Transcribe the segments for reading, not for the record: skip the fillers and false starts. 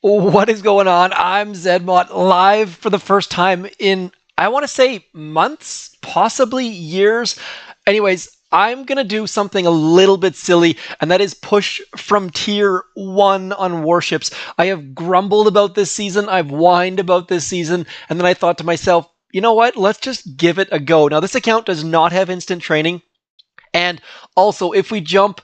What is going on? I'm Zedmont, live for the first time in, I want to say, months, possibly years. Anyways, I'm going to do something a little bit silly, and that is push from tier 1 on warships. I have grumbled about this season, I've whined about this season, and then I thought to myself, you know what? Let's just give it a go. Now, this account does not have instant training, and also, if we jump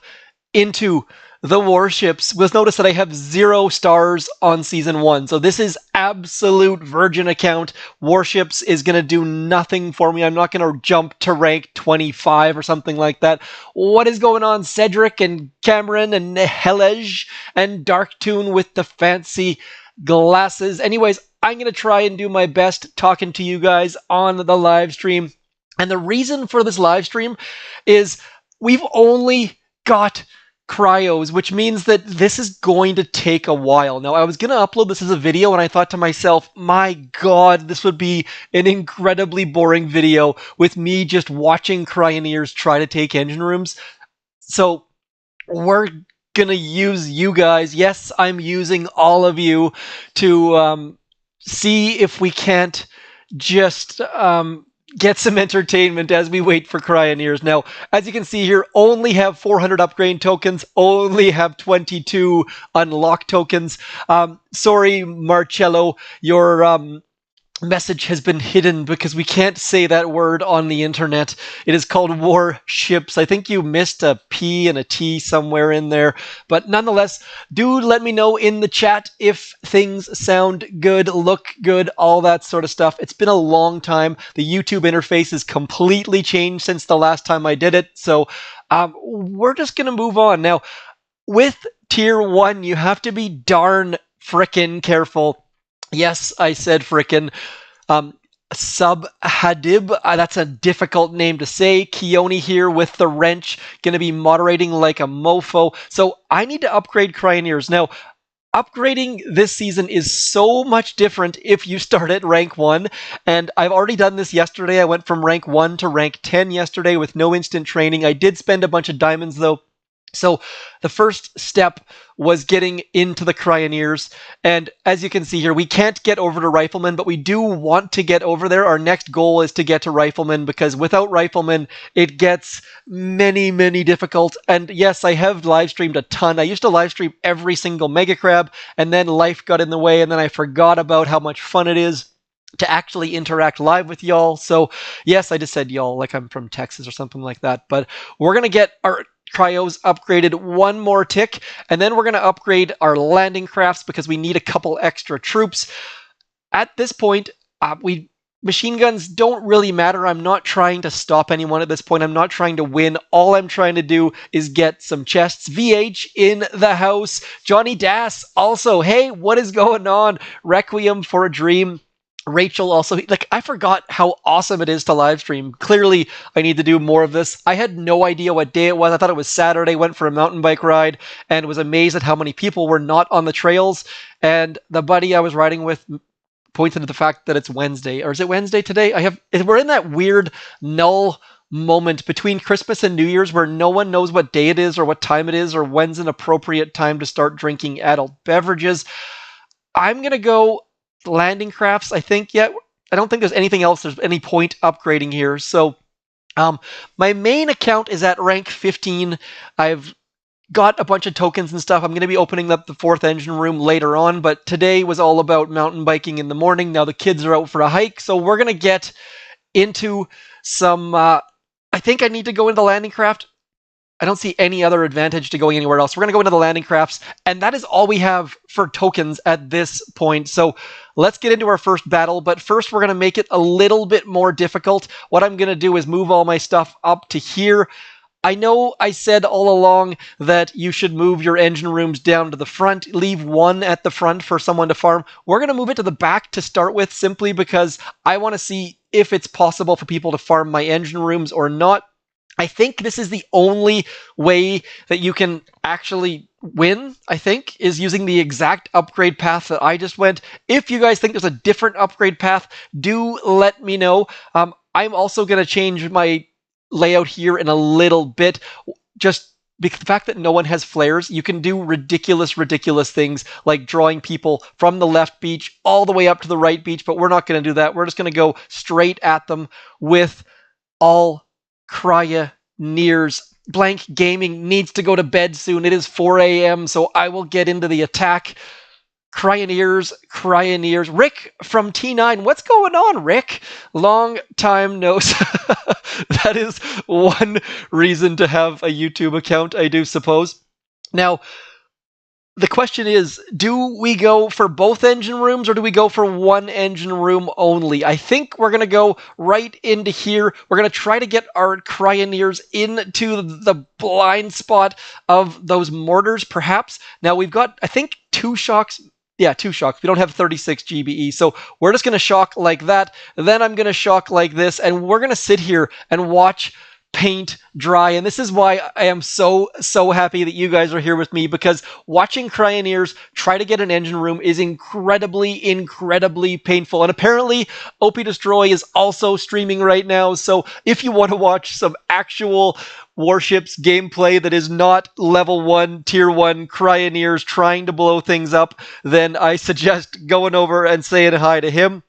into the warships, we'll notice that I have 0 stars on season 1. So this is absolute virgin account. Warships is going to do nothing for me. I'm not going to jump to rank 25 or something like that. What is going on? Cedric and Cameron and Helej and Darktoon with the fancy glasses. Anyways, I'm going to try and do my best talking to you guys on the live stream. And the reason for this live stream is we've only got cryos, which means that this is going to take a while. Now, I was going to upload this as a video, and I thought to myself, my god, this would be an incredibly boring video with me just watching cryoneers try to take engine rooms. So, we're going to use you guys. Yes, I'm using all of you to see if we can't just get some entertainment as we wait for cryoneers. Now, as you can see here, only have 400 upgrade tokens, only have 22 unlock tokens. Sorry, Marcello, your message has been hidden because we can't say that word on the internet. It is called warships. I think you missed a P and a T somewhere in there. But nonetheless, do let me know in the chat if things sound good, look good, all that sort of stuff. It's been a long time. The YouTube interface has completely changed since the last time I did it. So we're just going to move on. Now, with tier 1, you have to be darn frickin' careful. Yes, I said frickin'. Sub Hadib, that's a difficult name to say. Keone here with the wrench, going to be moderating like a mofo. So I need to upgrade cryoneers. Now, upgrading this season is so much different if you start at rank 1, and I've already done this yesterday. I went from rank 1 to rank 10 yesterday with no instant training. I did spend a bunch of diamonds, though. So the first step was getting into the cryoneers, and as you can see here, we can't get over to riflemen, but we do want to get over there. Our next goal is to get to riflemen, because without riflemen, it gets many difficult. And yes, I have live streamed a ton. I used to live stream every single mega crab, and then life got in the way, and then I forgot about how much fun it is to actually interact live with y'all. So yes, I just said y'all like I'm from Texas or something like that, but we're going to get our cryos upgraded one more tick, and then we're going to upgrade our landing crafts because we need a couple extra troops. At this point, machine guns don't really matter. I'm not trying to stop anyone at this point. I'm not trying to win. All I'm trying to do is get some chests. VH in the house. Johnny Das also. Hey, what is going on? Requiem for a Dream. Rachel also, like, I forgot how awesome it is to live stream. Clearly, I need to do more of this. I had no idea what day it was. I thought it was Saturday, went for a mountain bike ride, and was amazed at how many people were not on the trails. And the buddy I was riding with pointed to the fact that it's Wednesday. Or is it Wednesday today? We're in that weird null moment between Christmas and New Year's where no one knows what day it is or what time it is or when's an appropriate time to start drinking adult beverages. I'm going to go landing crafts, I think. Yet I don't think there's anything else. There's any point upgrading here. So my main account is at rank 15. I've got a bunch of tokens and stuff. I'm going to be opening up the 4th engine room later on, but today was all about mountain biking in the morning. Now the kids are out for a hike, so we're going to get into some I think I need to go into landing craft. I don't see any other advantage to going anywhere else. We're going to go into the landing crafts, and that is all we have for tokens at this point. So let's get into our first battle, but first we're going to make it a little bit more difficult. What I'm going to do is move all my stuff up to here. I know I said all along that you should move your engine rooms down to the front, leave one at the front for someone to farm. We're going to move it to the back to start with, simply because I want to see if it's possible for people to farm my engine rooms or not. I think this is the only way that you can actually win, I think, is using the exact upgrade path that I just went. If you guys think there's a different upgrade path, do let me know. I'm also going to change my layout here in a little bit, just the fact that no one has flares, you can do ridiculous, ridiculous things like drawing people from the left beach all the way up to the right beach, but we're not going to do that. We're just going to go straight at them with all Cryoneers. Blank Gaming needs to go to bed soon. It is 4 a.m., so I will get into the attack. Cryoneers. Rick from T9. What's going on, Rick? Long time no. That is one reason to have a YouTube account, I do suppose. Now, the question is, do we go for both engine rooms or do we go for one engine room only? I think we're going to go right into here. We're going to try to get our Cryoneers into the blind spot of those mortars, perhaps. Now, we've got, I think, 2 shocks. Yeah, 2 shocks. We don't have 36 GBE, so we're just going to shock like that. Then I'm going to shock like this, and we're going to sit here and watch paint dry. And this is why I am so happy that you guys are here with me, because watching Cryoneers try to get an engine room is incredibly painful. And apparently OP Destroy is also streaming right now, so if you want to watch some actual Warships gameplay that is not level 1, tier 1 Cryoneers trying to blow things up, then I suggest going over and saying hi to him.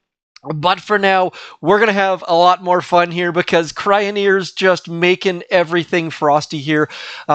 But for now, we're going to have a lot more fun here because Cryoneers just making everything frosty here.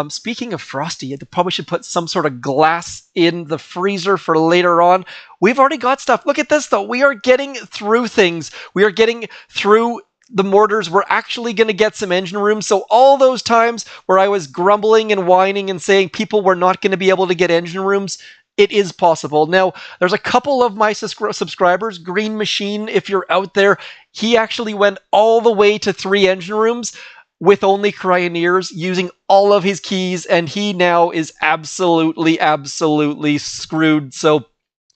Speaking of frosty, I probably should put some sort of glass in the freezer for later on. We've already got stuff. Look at this, though. We are getting through things. We are getting through the mortars. We're actually going to get some engine room. So all those times where I was grumbling and whining and saying people were not going to be able to get engine rooms, it is possible. Now, there's a couple of my subscribers, Green Machine, if you're out there, he actually went all the way to 3 engine rooms with only Cryoneers, using all of his keys, and he now is absolutely screwed. So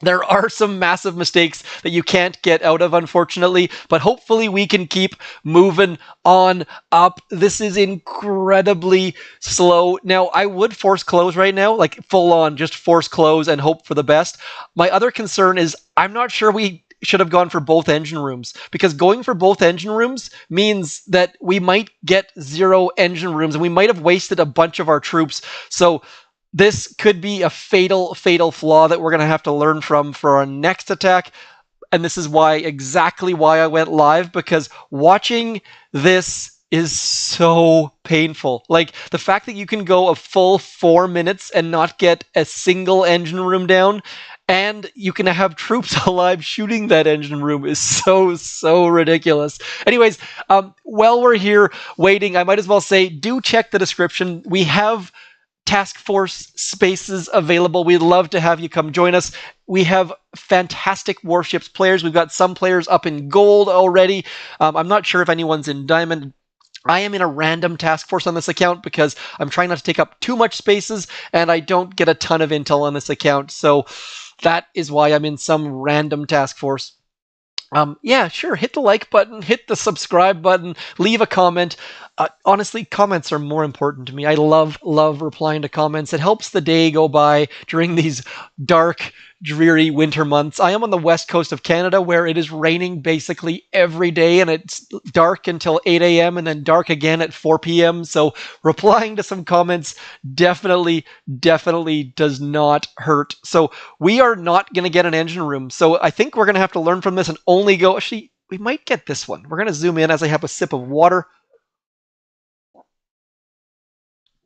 there are some massive mistakes that you can't get out of, unfortunately, but hopefully we can keep moving on up. This is incredibly slow. Now, I would force close right now, like full on, just force close and hope for the best. My other concern is I'm not sure we should have gone for both engine rooms, because going for both engine rooms means that we might get 0 engine rooms and we might have wasted a bunch of our troops. So this could be a fatal flaw that we're going to have to learn from for our next attack. And this is exactly why I went live, because watching this is so painful. Like, the fact that you can go a full 4 minutes and not get a single engine room down, and you can have troops alive shooting that engine room is so ridiculous. Anyways, while we're here waiting, I might as well say, do check the description. We have task force spaces available. We'd love to have you come join us. We have fantastic Warships players. We've got some players up in gold already. I'm not sure if anyone's in diamond. I am in a random task force on this account because I'm trying not to take up too much spaces, and I don't get a ton of intel on this account. So that is why I'm in some random task force. Yeah, sure. Hit the like button, hit the subscribe button, leave a comment. Honestly, comments are more important to me. I love replying to comments. It helps the day go by during these dark, dreary winter months. I am on the west coast of Canada, where it is raining basically every day, and it's dark until 8 a.m. and then dark again at 4 p.m. So replying to some comments definitely does not hurt. So we are not going to get an engine room. So I think we're going to have to learn from this and only go... Actually, we might get this one. We're going to zoom in as I have a sip of water.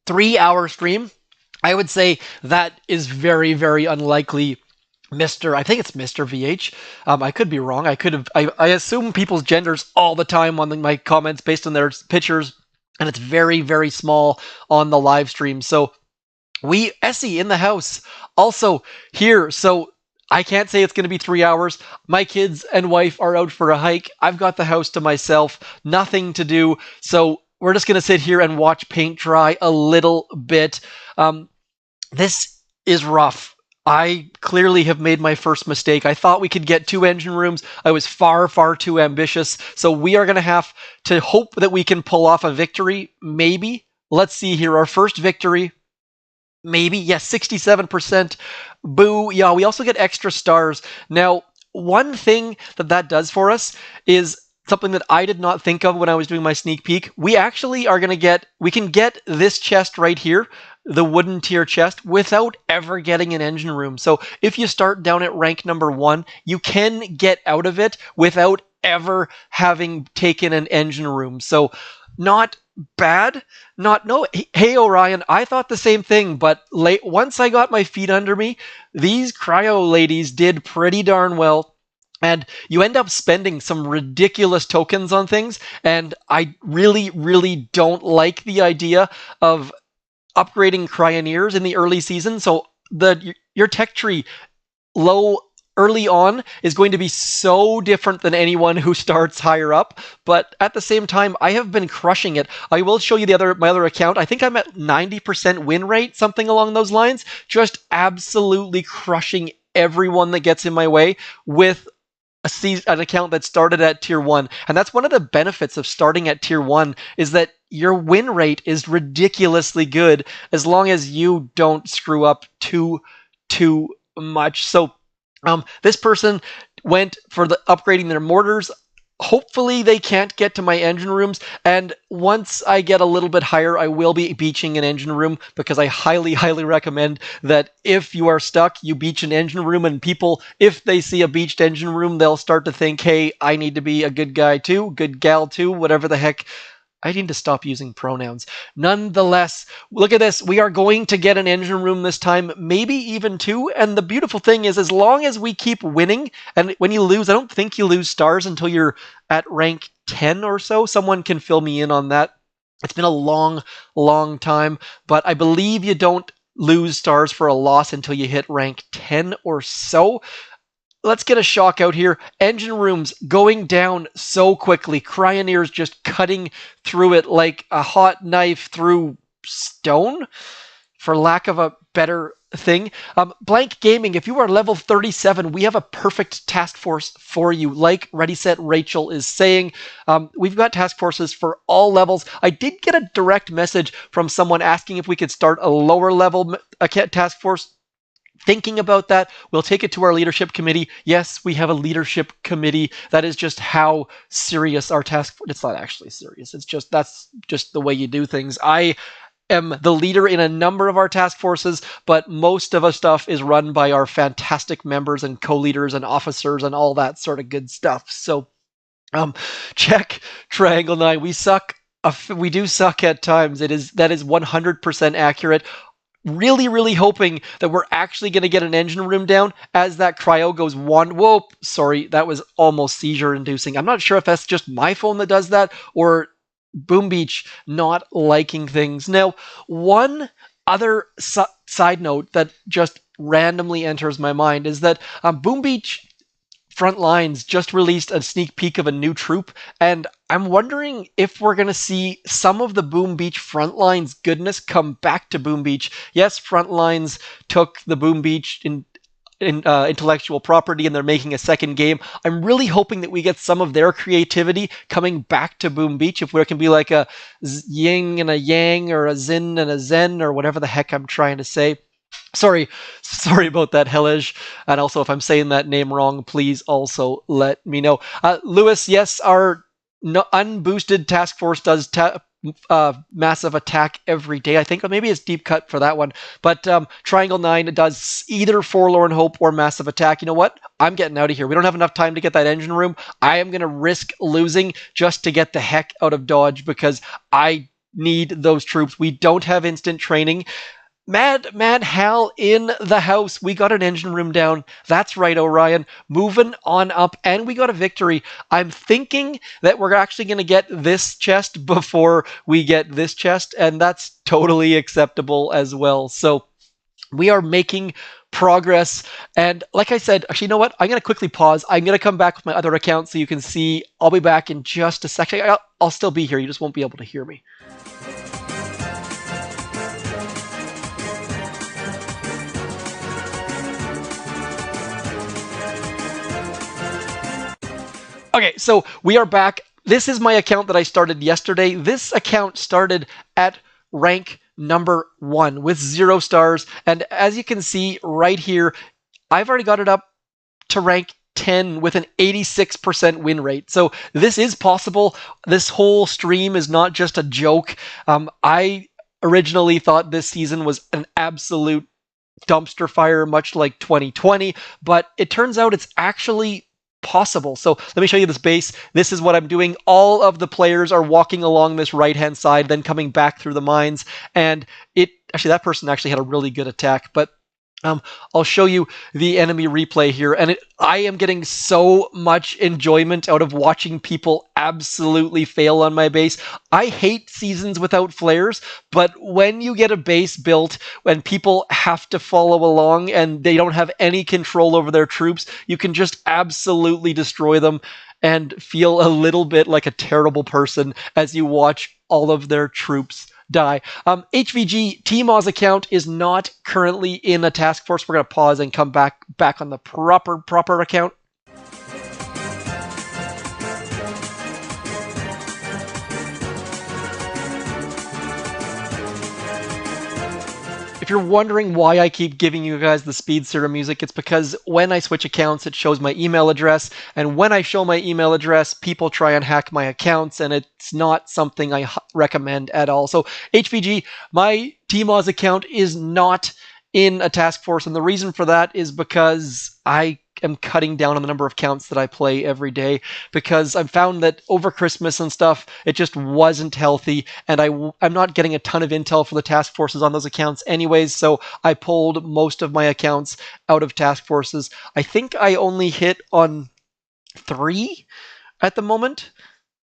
3-hour stream. I would say that is very unlikely. I think it's Mr. VH. I could be wrong. I assume people's genders all the time on my comments based on their pictures, and it's very small on the live stream. So Essie in the house also here. So I can't say it's going to be 3 hours. My kids and wife are out for a hike. I've got the house to myself, nothing to do. So we're just going to sit here and watch paint dry a little bit. This is rough. I clearly have made my first mistake. I thought we could get 2 engine rooms. I was far too ambitious. So we are going to have to hope that we can pull off a victory. Maybe. Let's see here. Our first victory. Maybe. Yes, 67%. Boo. Yeah, we also get extra stars. Now, one thing that does for us is something that I did not think of when I was doing my sneak peek. We actually are going to we can get this chest right here. the wooden tier chest without ever getting an engine room. So if you start down at rank number 1, you can get out of it without ever having taken an engine room. So not bad. Not no. Hey Orion, I thought the same thing, but once I got my feet under me, these cryo ladies did pretty darn well. And you end up spending some ridiculous tokens on things, and I really, really don't like the idea of upgrading cryoneers in the early season. So your tech tree low early on is going to be so different than anyone who starts higher up. But at the same time, I have been crushing it. I will show you my other account. I think I'm at 90% win rate, something along those lines. Just absolutely crushing everyone that gets in my way with an account that started at tier 1. And that's one of the benefits of starting at tier 1 is that your win rate is ridiculously good as long as you don't screw up too much. So this person went for the upgrading their mortars. Hopefully they can't get to my engine rooms, and once I get a little bit higher, I will be beaching an engine room, because I highly, highly recommend that if you are stuck, you beach an engine room, and people, if they see a beached engine room, they'll start to think, hey, I need to be a good guy too, good gal too, whatever the heck. I need to stop using pronouns. Nonetheless, look at this. We are going to get an engine room this time, maybe even 2. And the beautiful thing is, as long as we keep winning, and when you lose, I don't think you lose stars until you're at rank 10 or so. Someone can fill me in on that. It's been a long, long time, but I believe you don't lose stars for a loss until you hit rank 10 or so. Let's get a shock out here. Engine rooms going down so quickly. Cryoneers just cutting through it like a hot knife through stone, for lack of a better thing. Blank Gaming, if you are level 37, we have a perfect task force for you. Like Ready Set Rachel is saying, we've got task forces for all levels. I did get a direct message from someone asking if we could start a lower level task force. Thinking about that, we'll take it to our leadership committee. Yes, we have a leadership committee. That is just how serious our task force. It's not actually serious. That's just the way you do things. I am the leader in a number of our task forces, but most of our stuff is run by our fantastic members and co-leaders and officers and all that sort of good stuff. So, check Triangle 9. We suck. We do suck at times. That is 100% accurate. Really, really hoping that we're actually going to get an engine room down as that cryo goes one. Whoa, sorry, that was almost seizure-inducing. I'm not sure if that's just my phone that does that or Boom Beach not liking things. Now, one other side note that just randomly enters my mind is that Boom Beach Front Lines just released a sneak peek of a new troop, and I'm wondering if we're going to see some of the Boom Beach Front Lines goodness come back to Boom Beach. Yes, Front Lines took the Boom Beach intellectual property, and they're making a second game. I'm really hoping that we get some of their creativity coming back to Boom Beach, if there can be like a yin and a yang, or a zin and a zen, or whatever the heck I'm trying to say. Sorry about that, Helej. And also, if I'm saying that name wrong, please also let me know. Lewis, yes, our unboosted task force does massive attack every day. I think, or maybe it's deep cut for that one. But Triangle 9 does either Forlorn Hope or massive attack. You know what? I'm getting out of here. We don't have enough time to get that engine room. I am going to risk losing just to get the heck out of Dodge, because I need those troops. We don't have instant training. Mad Hal in the house. We got an engine room down. That's right, Orion. Moving on up, and we got a victory. I'm thinking that we're actually going to get this chest before we get this chest, and that's totally acceptable as well. So we are making progress. And like I said, actually, you know what? I'm going to quickly pause. I'm going to come back with my other account so you can see. I'll be back in just a second. I'll still be here. You just won't be able to hear me. Okay, so we are back. This is my account that I started yesterday. This account started at rank number 1 with 0 stars. And as you can see right here, I've already got it up to rank 10 with an 86% win rate. So this is possible. This whole stream is not just a joke. I originally thought this season was an absolute dumpster fire, much like 2020, but it turns out it's actually possible. So let me show you this base. This is what I'm doing. All of the players are walking along this right-hand side, then coming back through the mines. And it actually, that person actually had a really good attack, but um, I'll show you the enemy replay here, and I am getting so much enjoyment out of watching people absolutely fail on my base. I hate seasons without flares, but when you get a base built, when people have to follow along and they don't have any control over their troops, you can just absolutely destroy them and feel a little bit like a terrible person as you watch all of their troops die. HVG TMO's account is not currently in a task force. We're going to pause and come back on the proper account. If you're wondering why I keep giving you guys the speed serum music, it's because when I switch accounts, it shows my email address. And when I show my email address, people try and hack my accounts, and it's not something I recommend at all. So HVG, my TMOS account is not in a task force. And the reason for that is because I am cutting down on the number of counts that I play every day, because I've found that over Christmas and stuff, it just wasn't healthy, and I'm not getting a ton of intel for the task forces on those accounts anyways, so I pulled most of my accounts out of task forces. I think I only hit on 3 at the moment.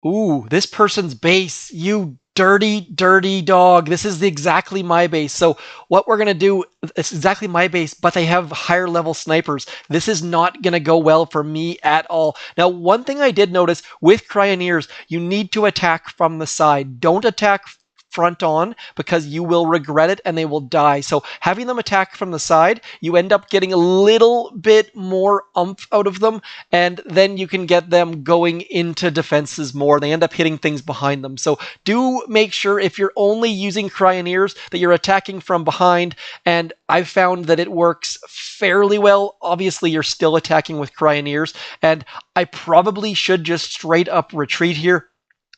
Ooh, this person's base, you dirty dog. This is exactly my base. So what we're going to do, it's exactly my base, but they have higher level snipers. This is not going to go well for me at all. Now, one thing I did notice with Cryoneers, you need to attack from the side. Don't attack front on, because you will regret it and they will die. So having them attack from the side, you end up getting a little bit more oomph out of them, and then you can get them going into defenses more. They end up hitting things behind them. So do make sure, if you're only using Cryoneers, that you're attacking from behind, and I've found that it works fairly well. Obviously, you're still attacking with Cryoneers, and I probably should just straight up retreat here,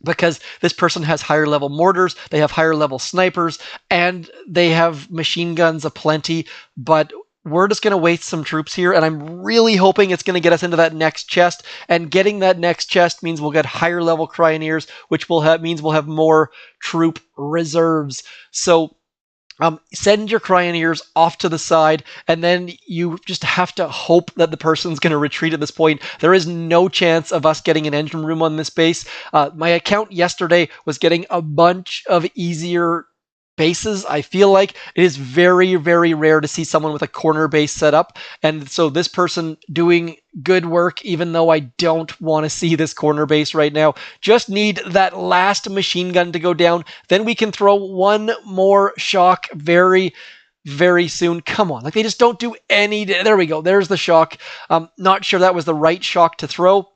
because this person has higher level mortars, they have higher level snipers, and they have machine guns aplenty, but we're just going to waste some troops here, and I'm really hoping it's going to get us into that next chest, and getting that next chest means we'll get higher level Cryoneers, which means we'll have more troop reserves. So send your Cryoneers off to the side, and then you just have to hope that the person's going to retreat at this point. There is no chance of us getting an engine room on this base. My account yesterday was getting a bunch of easier bases. I feel like it is very, very rare to see someone with a corner base set up, and so this person doing good work, even though I don't want to see this corner base right now. Just need that last machine gun to go down, then we can throw one more shock very, very soon. Come on, like, they just don't do any. There we go, there's the shock. Not sure that was the right shock to throw.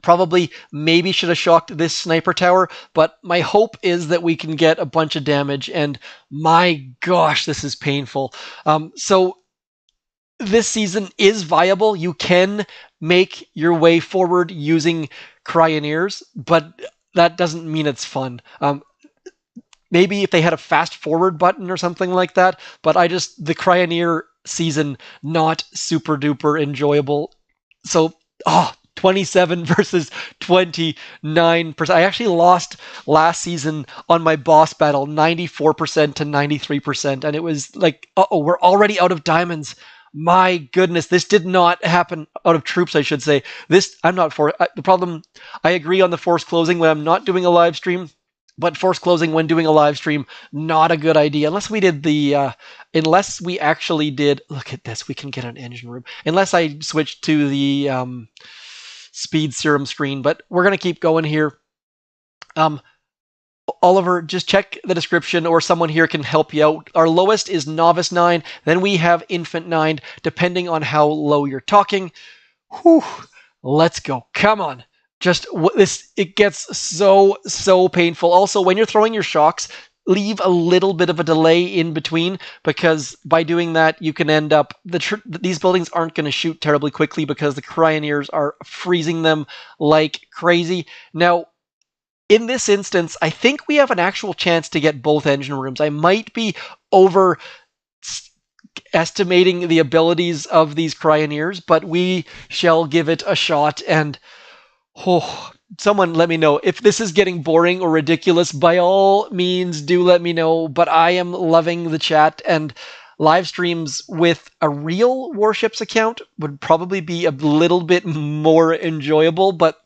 Probably, maybe should have shocked this sniper tower, but my hope is that we can get a bunch of damage, and my gosh, this is painful. So this season is viable. You can make your way forward using Cryoneers, but that doesn't mean it's fun. Maybe if they had a fast forward button or something like that, but the Cryoneer season, not super duper enjoyable. So, 27 versus 29%. I actually lost last season on my boss battle, 94% to 93%, and it was like, we're already out of diamonds. My goodness, this did not happen out of troops, I should say. I'm not for it. The problem, I agree on the force closing when I'm not doing a live stream, but force closing when doing a live stream, not a good idea. Unless we actually did, look at this, we can get an engine room. Unless I switched to the speed serum screen, but we're going to keep going here. Oliver, just check the description, or someone here can help you out. Our lowest is Novice 9, then we have Infant 9, depending on how low you're talking. Whew, let's go. Come on. It gets so painful. Also, when you're throwing your shocks, leave a little bit of a delay in between, because by doing that, you can end up, these buildings aren't going to shoot terribly quickly because the Cryoneers are freezing them like crazy. Now, in this instance, I think we have an actual chance to get both engine rooms. I might be overestimating the abilities of these Cryoneers, but we shall give it a shot. And oh, someone let me know if this is getting boring or ridiculous. By all means, do let me know. But I am loving the chat, and live streams with a real Warships account would probably be a little bit more enjoyable. But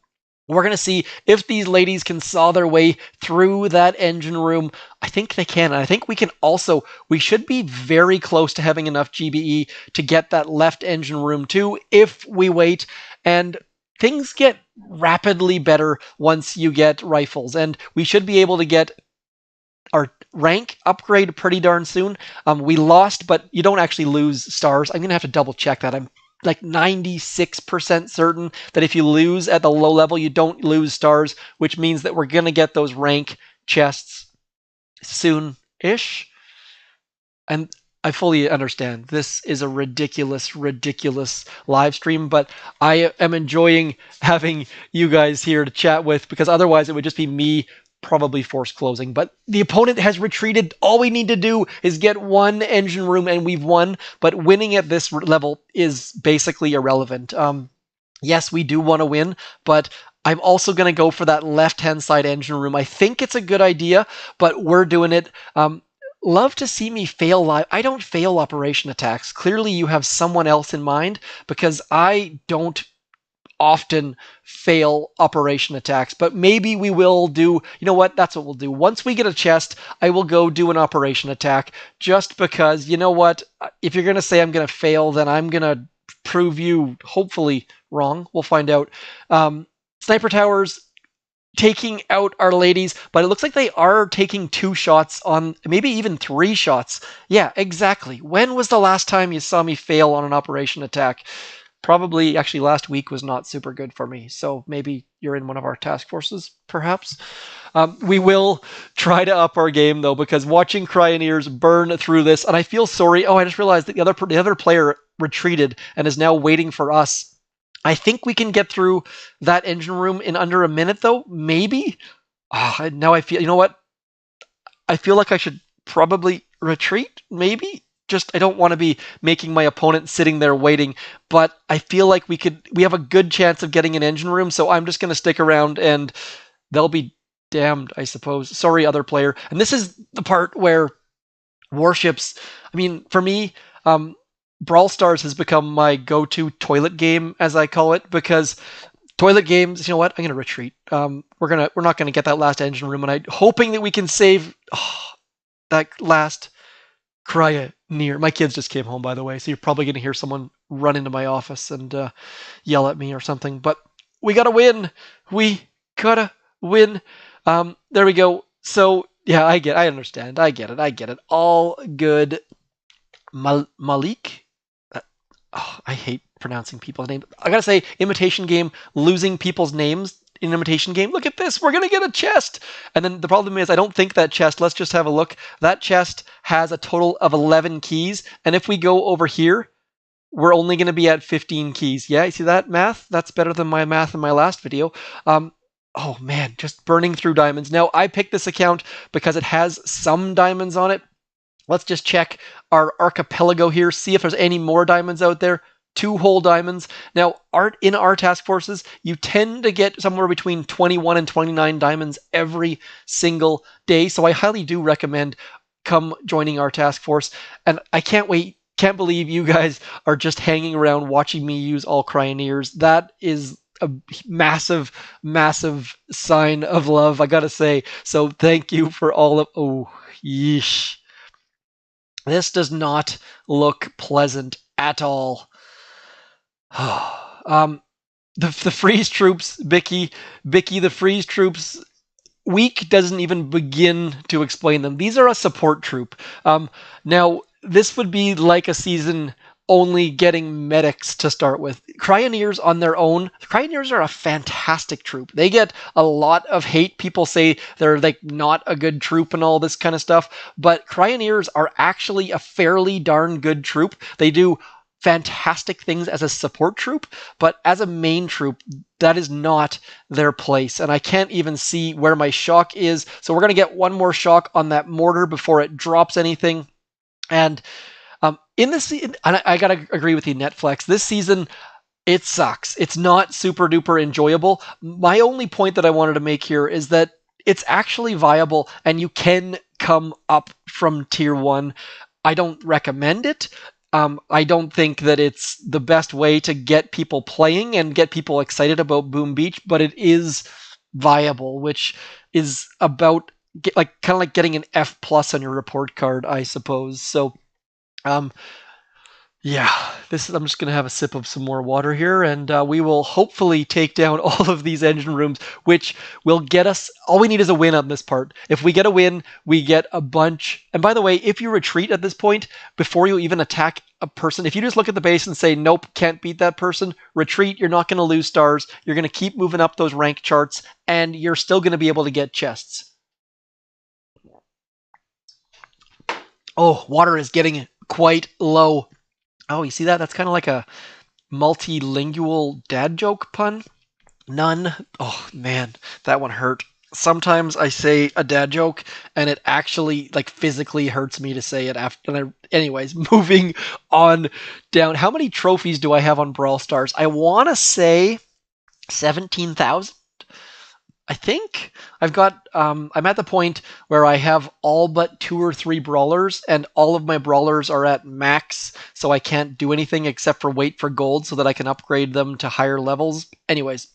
we're going to see if these ladies can saw their way through that engine room. I think they can. And I think we can also, we should be very close to having enough GBE to get that left engine room too if we wait. And things get rapidly better once you get rifles. And we should be able to get our rank upgrade pretty darn soon. We lost, but you don't actually lose stars. I'm going to have to double check that. I'm like 96% certain that if you lose at the low level, you don't lose stars, which means that we're going to get those rank chests soon-ish. And I fully understand. This is a ridiculous, ridiculous live stream, but I am enjoying having you guys here to chat with, because otherwise it would just be me probably force closing. But the opponent has retreated. All we need to do is get one engine room and we've won, but winning at this level is basically irrelevant. Yes, we do want to win, but I'm also going to go for that left-hand side engine room. I think it's a good idea, but we're doing it. Love to see me fail live. I don't fail operation attacks. Clearly you have someone else in mind, because I don't often fail operation attacks, but maybe we will do, you know what, that's what we'll do. Once we get a chest, I will go do an operation attack, just because, you know what, if you're going to say I'm going to fail, then I'm going to prove you hopefully wrong. We'll find out. Sniper towers taking out our ladies, but it looks like they are taking 2 shots on, maybe even 3 shots. Yeah, exactly. When was the last time you saw me fail on an operation attack? Probably, actually, last week was not super good for me. So maybe you're in one of our task forces, perhaps. We will try to up our game, though, because watching Cryoneers burn through this, and I feel sorry. Oh, I just realized that the other player retreated and is now waiting for us. I think we can get through that engine room in under a minute, though. Maybe. Now I feel, you know what? I feel like I should probably retreat, maybe. Just, I don't want to be making my opponent sitting there waiting, but I feel like we have a good chance of getting an engine room, so I'm just going to stick around and they'll be damned, I suppose. Sorry, other player. And this is the part where Warships, I mean, for me, Brawl Stars has become my go-to toilet game, as I call it, because toilet games, you know what? I'm going to retreat. We're not going to get that last engine room, and I'm hoping that we can save that last Cryoneer. My kids just came home, by the way, so you're probably going to hear someone run into my office and yell at me or something. But we gotta win. We gotta win. There we go. So yeah, I understand. I get it. All good. Malik. I hate pronouncing people's names. I gotta say, imitation game, losing people's names in imitation game. Look at this. We're going to get a chest. And then the problem is, I don't think that chest, let's just have a look. That chest has a total of 11 keys. And if we go over here, we're only going to be at 15 keys. Yeah, you see that math? That's better than my math in my last video. Oh man, just burning through diamonds. Now, I picked this account because it has some diamonds on it. Let's just check our archipelago here, see if there's any more diamonds out there. 2 whole diamonds. Now, in our task forces, you tend to get somewhere between 21 and 29 diamonds every single day. So I highly do recommend come joining our task force. And I can't believe you guys are just hanging around watching me use all Cryoneers. That is a massive, massive sign of love, I gotta say. So thank you for all of, oh, yeesh. This does not look pleasant at all. The freeze troops, Bicky, the freeze troops, weak doesn't even begin to explain them. These are a support troop. Now, this would be like a season only getting medics to start with. Cryoneers on their own, Cryoneers are a fantastic troop. They get a lot of hate. People say they're like not a good troop and all this kind of stuff, but Cryoneers are actually a fairly darn good troop. They do fantastic things as a support troop, but as a main troop, that is not their place. And I can't even see where my shock is. So we're going to get one more shock on that mortar before it drops anything. And in this, and I gotta agree with you, Netflix. This season, it sucks. It's not super duper enjoyable. My only point that I wanted to make here is that it's actually viable, and you can come up from tier one. I don't recommend it. I don't think that it's the best way to get people playing and get people excited about Boom Beach, but it is viable, which is about like kind of like getting an F plus on your report card, I suppose. So um, yeah, I'm just gonna have a sip of some more water here, and we will hopefully take down all of these engine rooms, which will get us. All we need is a win on this part. If we get a win, we get a bunch. And by the way, if you retreat at this point before you even attack a person, if you just look at the base and say nope, can't beat that person, retreat. You're not gonna lose stars. You're gonna keep moving up those rank charts, and you're still gonna be able to get chests. Oh, water is getting quite low. Oh, you see that? That's kind of like a multilingual dad joke pun. None. Oh man, that one hurt. Sometimes I say a dad joke and it actually like physically hurts me to say it after. Anyways, moving on down. How many trophies do I have on Brawl Stars? I want to say 17,000. I think I've got. I'm at the point where I have all but 2 or 3 brawlers, and all of my brawlers are at max, so I can't do anything except for wait for gold so that I can upgrade them to higher levels. Anyways,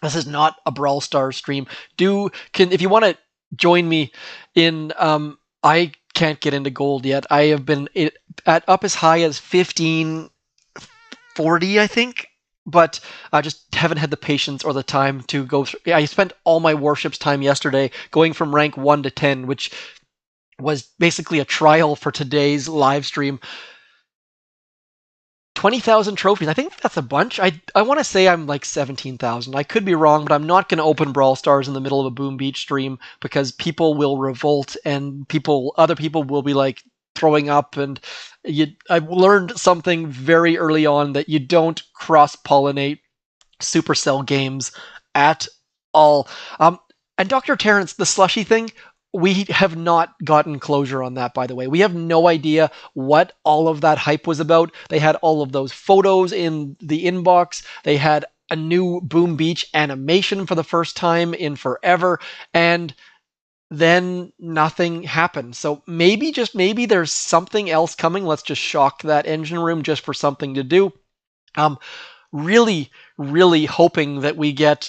this is not a Brawl Stars stream. If you want to join me in, I can't get into gold yet. I have been at up as high as 1540, I think. But I just haven't had the patience or the time to go through. I spent all my warships time yesterday going from rank 1 to 10, which was basically a trial for today's live stream. 20,000 trophies. I think that's a bunch. I want to say I'm like 17,000. I could be wrong, but I'm not going to open Brawl Stars in the middle of a Boom Beach stream because people will revolt and other people will be like throwing up. And I've learned something very early on that you don't cross-pollinate Supercell games at all. And Dr. Terrence, the slushy thing, we have not gotten closure on that, by the way. We have no idea what all of that hype was about. They had all of those photos in the inbox. They had a new Boom Beach animation for the first time in forever. And then nothing happened. So maybe, just maybe, there's something else coming. Let's just shock that engine room just for something to do. Really, really hoping that we get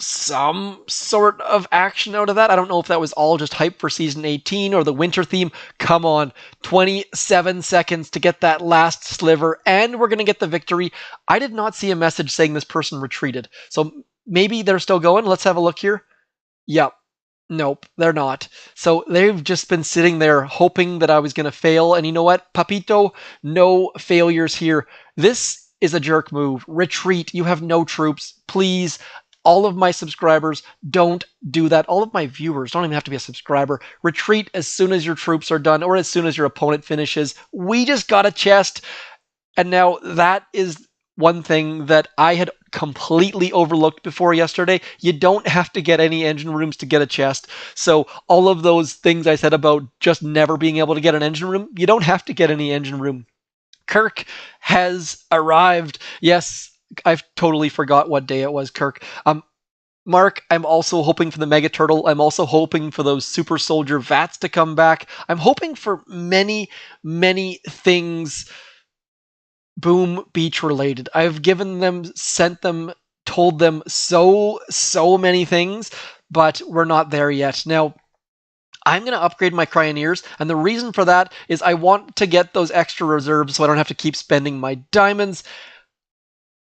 some sort of action out of that. I don't know if that was all just hype for season 18 or the winter theme. Come on, 27 seconds to get that last sliver, and we're going to get the victory. I did not see a message saying this person retreated. So maybe they're still going. Let's have a look here. Yep. Nope, they're not. So they've just been sitting there hoping that I was going to fail. And you know what, Papito? No failures here. This is a jerk move. Retreat. You have no troops. Please. All of my subscribers, don't do that. All of my viewers, don't even have to be a subscriber. Retreat as soon as your troops are done or as soon as your opponent finishes. We just got a chest. And now that is one thing that I had completely overlooked before yesterday. You don't have to get any engine rooms to get a chest. So all of those things I said about just never being able to get an engine room, you don't have to get any engine room. Kirk has arrived. Yes, I've totally forgot what day it was, Kirk. Mark, I'm also hoping for the Mega Turtle. I'm also hoping for those Super Soldier Vats to come back. I'm hoping for many, many things Boom Beach related. I've given them, sent them, told them so many things, but we're not there yet. Now, I'm going to upgrade my Cryoneers, and the reason for that is I want to get those extra reserves so I don't have to keep spending my diamonds.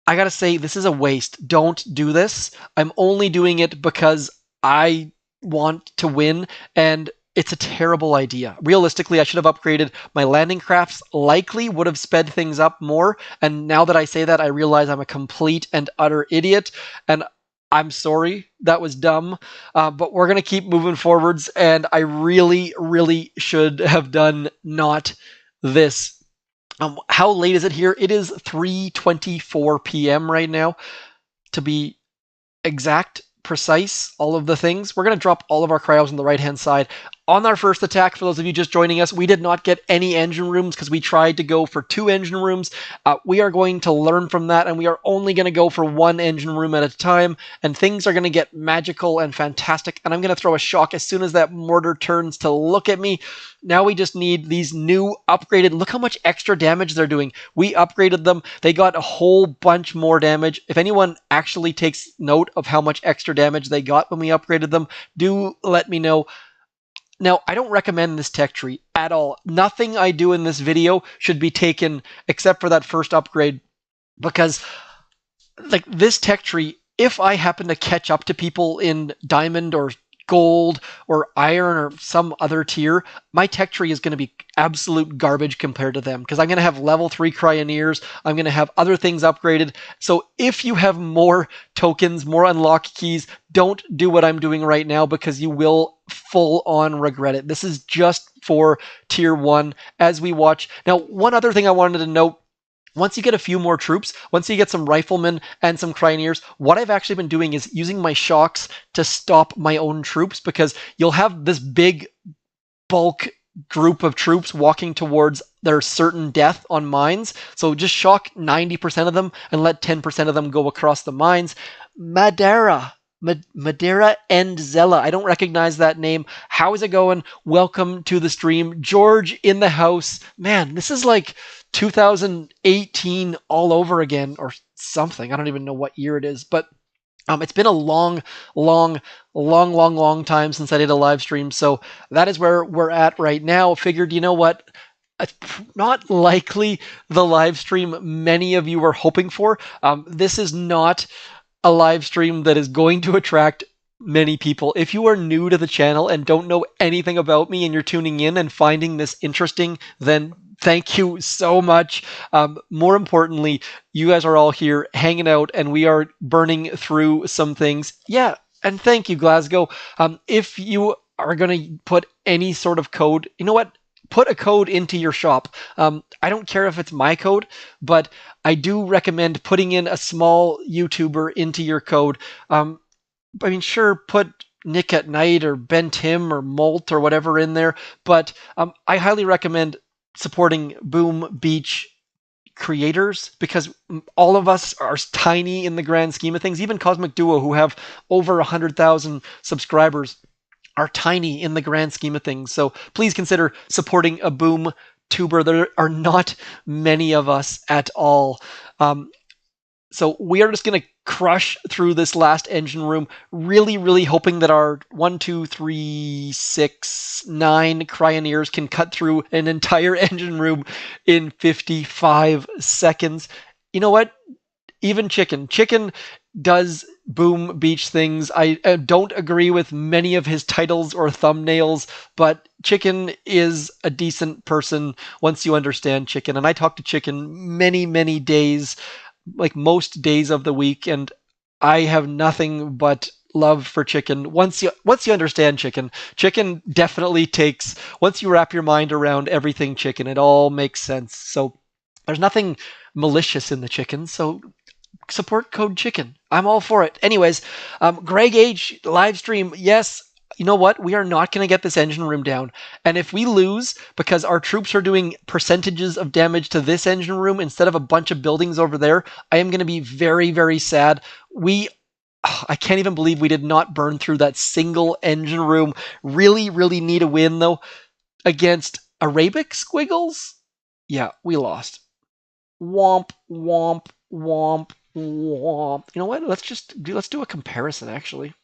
I gotta say, this is a waste. Don't do this. I'm only doing it because I want to win, and it's a terrible idea. Realistically, I should have upgraded my landing crafts, likely would have sped things up more, and now that I say that, I realize I'm a complete and utter idiot, and I'm sorry, that was dumb, but we're going to keep moving forwards, and I really, really should have done not this. How late is it here? It is 3:24 p.m. right now, to be exact, precise, all of the things. We're going to drop all of our cryos on the right-hand side. On our first attack, for those of you just joining us, we did not get any engine rooms because we tried to go for 2 engine rooms. We are going to learn from that, and we are only going to go for 1 engine room at a time, and things are going to get magical and fantastic, and I'm going to throw a shock as soon as that mortar turns to look at me. Now we just need these new upgraded, look how much extra damage they're doing. We upgraded them. They got a whole bunch more damage. If anyone actually takes note of how much extra damage they got when we upgraded them, do let me know. Now, I don't recommend this tech tree at all. Nothing I do in this video should be taken except for that first upgrade, because like this tech tree, if I happen to catch up to people in diamond or gold or iron or some other tier, my tech tree is going to be absolute garbage compared to them, because I'm going to have level 3 cryoneers, I'm going to have other things upgraded. So if you have more tokens, more unlock keys, don't do what I'm doing right now, because you will full on regret it. This is just for tier 1 as we watch. Now, one other thing I wanted to note, once you get a few more troops, once you get some riflemen and some cryoneers, what I've actually been doing is using my shocks to stop my own troops, because you'll have this big bulk group of troops walking towards their certain death on mines. So just shock 90% of them and let 10% of them go across the mines. Madeira and Zella. I don't recognize that name. How is it going? Welcome to the stream. George in the house. Man, this is like 2018 all over again, or something. I don't even know what year it is, but it's been a long time since I did a live stream. So that is where we're at right now. Figured, you know what? It's not likely the live stream many of you were hoping for. This is not a live stream that is going to attract many people. If you are new to the channel and don't know anything about me and you're tuning in and finding this interesting, then thank you so much. More importantly, you guys are all here hanging out and we are burning through some things. Yeah, and thank you, Glasgow. If you are going to put any sort of code, you know what? Put a code into your shop. I don't care if it's my code, but I do recommend putting in a small YouTuber into your code. I mean, sure, put Nick at Night or Ben Tim or Molt or whatever in there, but I highly recommend supporting Boom Beach creators, because all of us are tiny in the grand scheme of things. Even Cosmic Duo, who have over 100,000 subscribers, are tiny in the grand scheme of things. So please consider supporting a Boom tuber. There are not many of us at all. So we are just going to crush through this last engine room, really hoping that our 1, 2, 3, 6, 9 cryoneers can cut through an entire engine room in 55 seconds. You know what? Even Chicken does Boom Beach things. I don't agree with many of his titles or thumbnails, but Chicken is a decent person once you understand Chicken. And I talk to Chicken many days, like most days of the week, and I have nothing but love for Chicken. Once you understand Chicken definitely takes, once you wrap your mind around everything Chicken, it all makes sense. So there's nothing malicious in the Chicken, so support code Chicken. I'm all for it. Anyways, Greg H live stream. Yes, you know what? We are not going to get this engine room down. And if we lose because our troops are doing percentages of damage to this engine room instead of a bunch of buildings over there, I am going to be very sad. I can't even believe we did not burn through that single engine room. Really need a win, though. Against Arabic Squiggles? Yeah, we lost. Womp. You know what? Let's do a comparison, actually.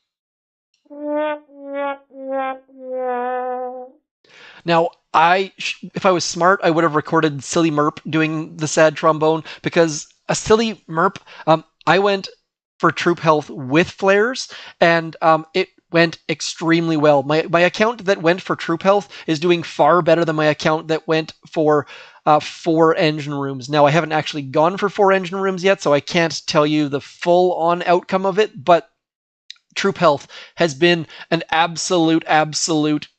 Now, if I was smart, I would have recorded Silly Merp doing the sad trombone, because a Silly Merp, I went for troop health with flares, and it went extremely well. My account that went for troop health is doing far better than my account that went for 4 engine rooms. Now, I haven't actually gone for 4 engine rooms yet, so I can't tell you the full-on outcome of it, but Troop Health has been an absolute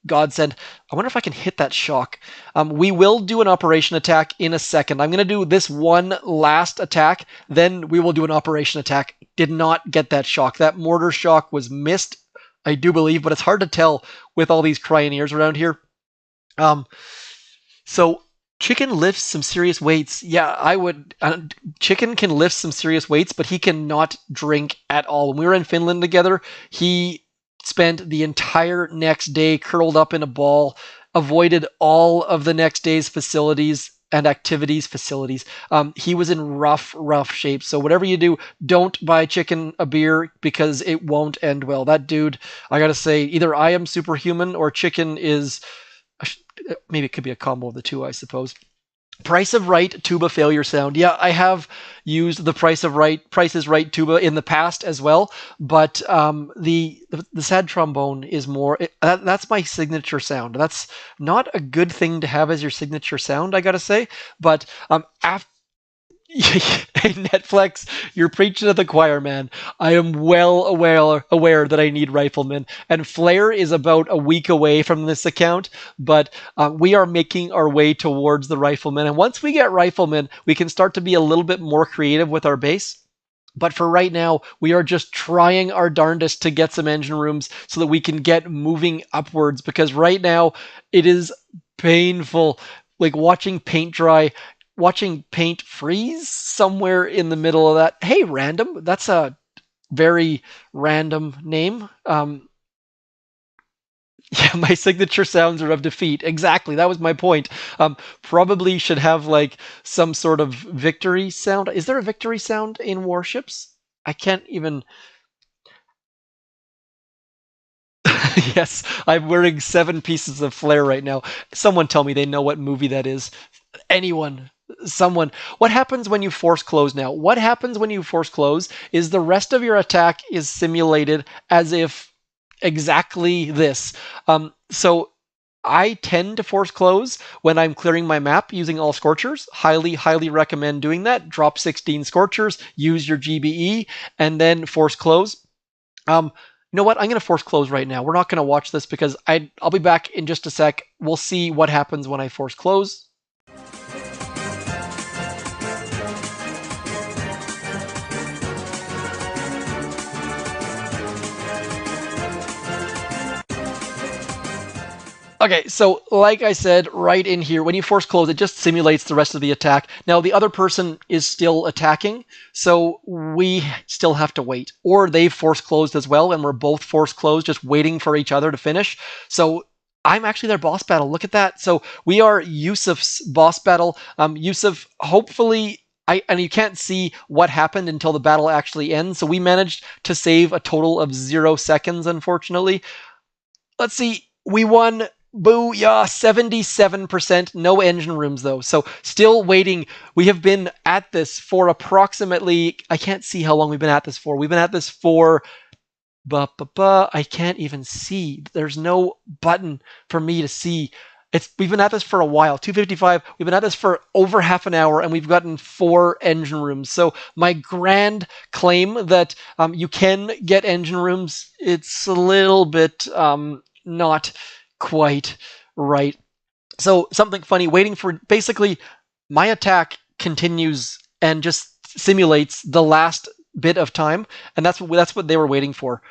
godsend. I wonder if I can hit that shock. We will do an operation attack in a second. I'm going to do this one last attack, then we will do an operation attack. Did not get that shock. That mortar shock was missed, I do believe, but it's hard to tell with all these cryoneers around here. So Chicken lifts some serious weights. Yeah, I would. Chicken can lift some serious weights, but he cannot drink at all. When we were in Finland together, he spent the entire next day curled up in a ball, avoided all of the next day's facilities and activities. He was in rough shape. So whatever you do, don't buy Chicken a beer because it won't end well. That dude, I gotta say, either I am superhuman or Chicken is. Maybe it could be a combo of the two, I suppose. Price of Right tuba failure sound. Yeah, I have used the Price is Right tuba in the past as well, but the sad trombone is more. That's my signature sound. That's not a good thing to have as your signature sound, I gotta say. But after. Hey, Netflix, you're preaching to the choir, man. I am well aware that I need riflemen, and Flare is about a week away from this account, but we are making our way towards the riflemen. And once we get riflemen, we can start to be a little bit more creative with our base. But for right now, we are just trying our darndest to get some engine rooms so that we can get moving upwards, because right now it is painful. Like watching paint dry, watching paint freeze somewhere in the middle of that. Hey, random. That's a very random name. Yeah, my signature sounds are of defeat. Exactly. That was my point. Probably should have like some sort of victory sound. Is there a victory sound in Warships? I can't even. Yes, I'm wearing 7 pieces of flare right now. Someone tell me they know what movie that is. Anyone, someone. What happens when you force close now? What happens when you force close is the rest of your attack is simulated as if exactly this. So I tend to force close when I'm clearing my map using all Scorchers. Highly recommend doing that. Drop 16 Scorchers, use your GBE, and then force close. You know what? I'm going to force close right now. We're not going to watch this because I'll be back in just a sec. We'll see what happens when I force close. Okay, so like I said, right in here, when you force close, it just simulates the rest of the attack. Now, the other person is still attacking, so we still have to wait. Or they've force closed as well, and we're both force closed, just waiting for each other to finish. So I'm actually their boss battle. Look at that. So we are Yusuf's boss battle. Yusuf, hopefully... and you can't see what happened until the battle actually ends, so we managed to save a total of 0 seconds, unfortunately. Let's see. We won... Booyah, 77%, no engine rooms though. So still waiting. We have been at this for approximately, I can't see how long we've been at this for. We've been at this for, I can't even see. There's no button for me to see. We've been at this for a while, 2:55. We've been at this for over half an hour, and we've gotten 4 engine rooms. So my grand claim that you can get engine rooms, it's a little bit not quite right. So something funny, waiting for basically my attack continues and just simulates the last bit of time, and that's what they were waiting for.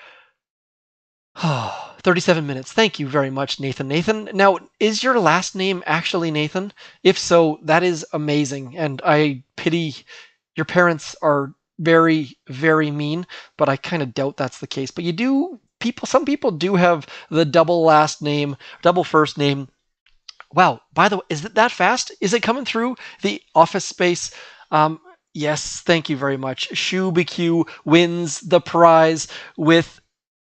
37 minutes. Thank you very much, Nathan. Nathan, now, is your last name actually Nathan? If so, that is amazing, and I pity your parents are very, very mean, but I kind of doubt that's the case. But some people do have the double last name, double first name. Wow, by the way, is it that fast? Is it coming through the office space? Yes, thank you very much. ShuBQ wins the prize with...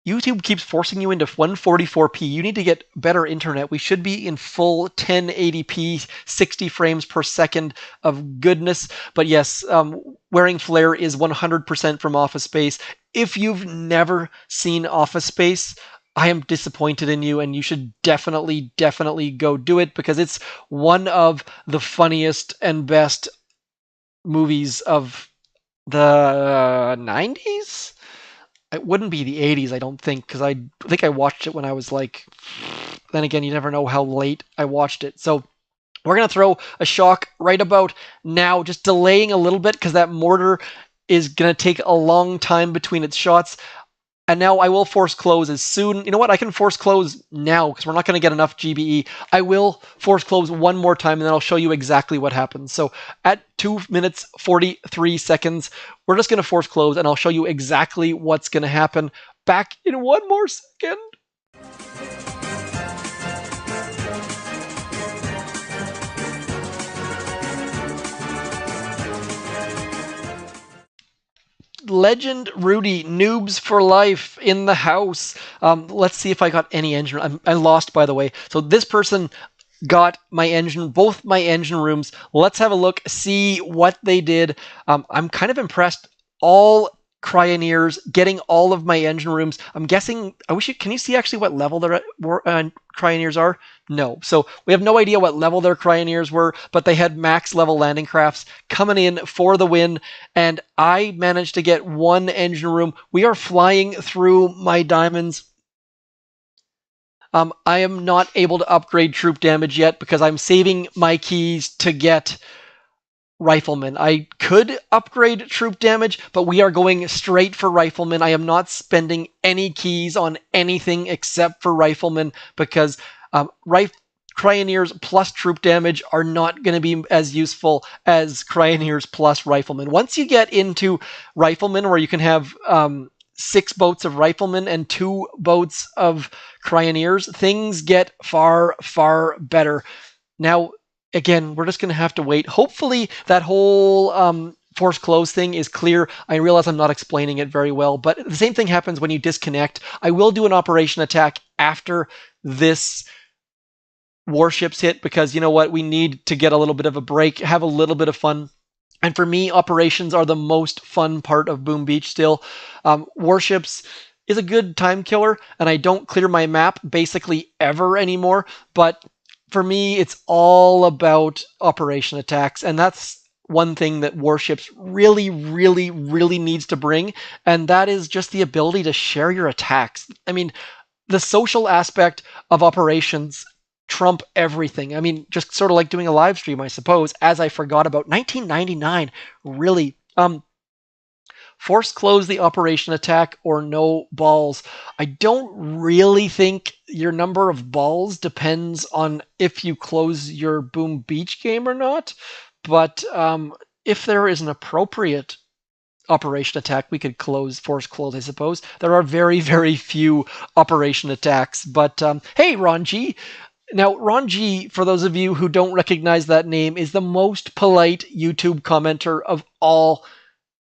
YouTube keeps forcing you into 144p. You need to get better internet. We should be in full 1080p, 60 frames per second of goodness. But yes, wearing flare is 100% from Office Space. If you've never seen Office Space, I am disappointed in you, and you should definitely go do it, because it's one of the funniest and best movies of the 90s. It wouldn't be the 80s, I don't think, because I think I watched it when I was like. Then again, you never know how late I watched it. So we're going to throw a shock right about now, just delaying a little bit because that mortar is going to take a long time between its shots. And now I will force close as soon. You know what? I can force close now because we're not going to get enough GBE. I will force close one more time and then I'll show you exactly what happens. So at 2 minutes 43 seconds, we're just going to force close and I'll show you exactly what's going to happen. Back in one more second. Legend Rudy, noobs for life in the house. Let's see if I got any engine. I lost, by the way. So this person got my engine, both my engine rooms. Let's have a look, see what they did. I'm kind of impressed. All Cryoneers getting all of my engine rooms. I'm guessing. I wish you. Can you see actually what level their Cryoneers are? No. So we have no idea what level their Cryoneers were, but they had max level landing crafts coming in for the win, and I managed to get one engine room. We are flying through my diamonds. I am not able to upgrade troop damage yet because I'm saving my keys to get Rifleman. I could upgrade troop damage, but we are going straight for Rifleman. I am not spending any keys on anything except for Rifleman because Cryoneers plus troop damage are not going to be as useful as Cryoneers plus Rifleman. Once you get into Rifleman, where you can have 6 boats of Riflemen and 2 boats of Cryoneers, things get far, far better. Now, again, we're just going to have to wait. Hopefully that whole force close thing is clear. I realize I'm not explaining it very well, but the same thing happens when you disconnect. I will do an operation attack after this warships hit because you know what? We need to get a little bit of a break, have a little bit of fun. And for me, operations are the most fun part of Boom Beach still. Warships is a good time killer, and I don't clear my map basically ever anymore, but for me, it's all about operation attacks, and that's one thing that Warships really, really, really needs to bring, and that is just the ability to share your attacks. I mean, the social aspect of operations trump everything. I mean, just sort of like doing a live stream, I suppose, as I forgot about 1999, really. Force close the operation attack or no balls. I don't really think your number of balls depends on if you close your Boom Beach game or not. But if there is an appropriate operation attack, we could force close, I suppose. There are very, very few operation attacks. But hey, Ron G. Now, Ron G, for those of you who don't recognize that name, is the most polite YouTube commenter of all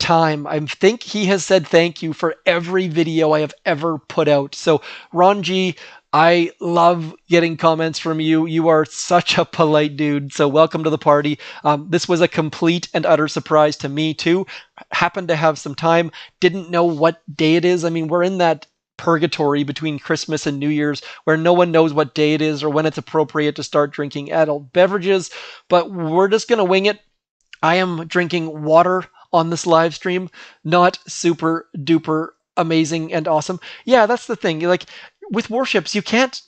time. I think he has said thank you for every video I have ever put out. So, Ron G, I love getting comments from you. You are such a polite dude. So, welcome to the party. This was a complete and utter surprise to me, too. Happened to have some time, didn't know what day it is. I mean, we're in that purgatory between Christmas and New Year's where no one knows what day it is or when it's appropriate to start drinking adult beverages, but we're just going to wing it. I am drinking water on this live stream, not super duper amazing and awesome. Yeah, that's the thing. Like with warships, you can't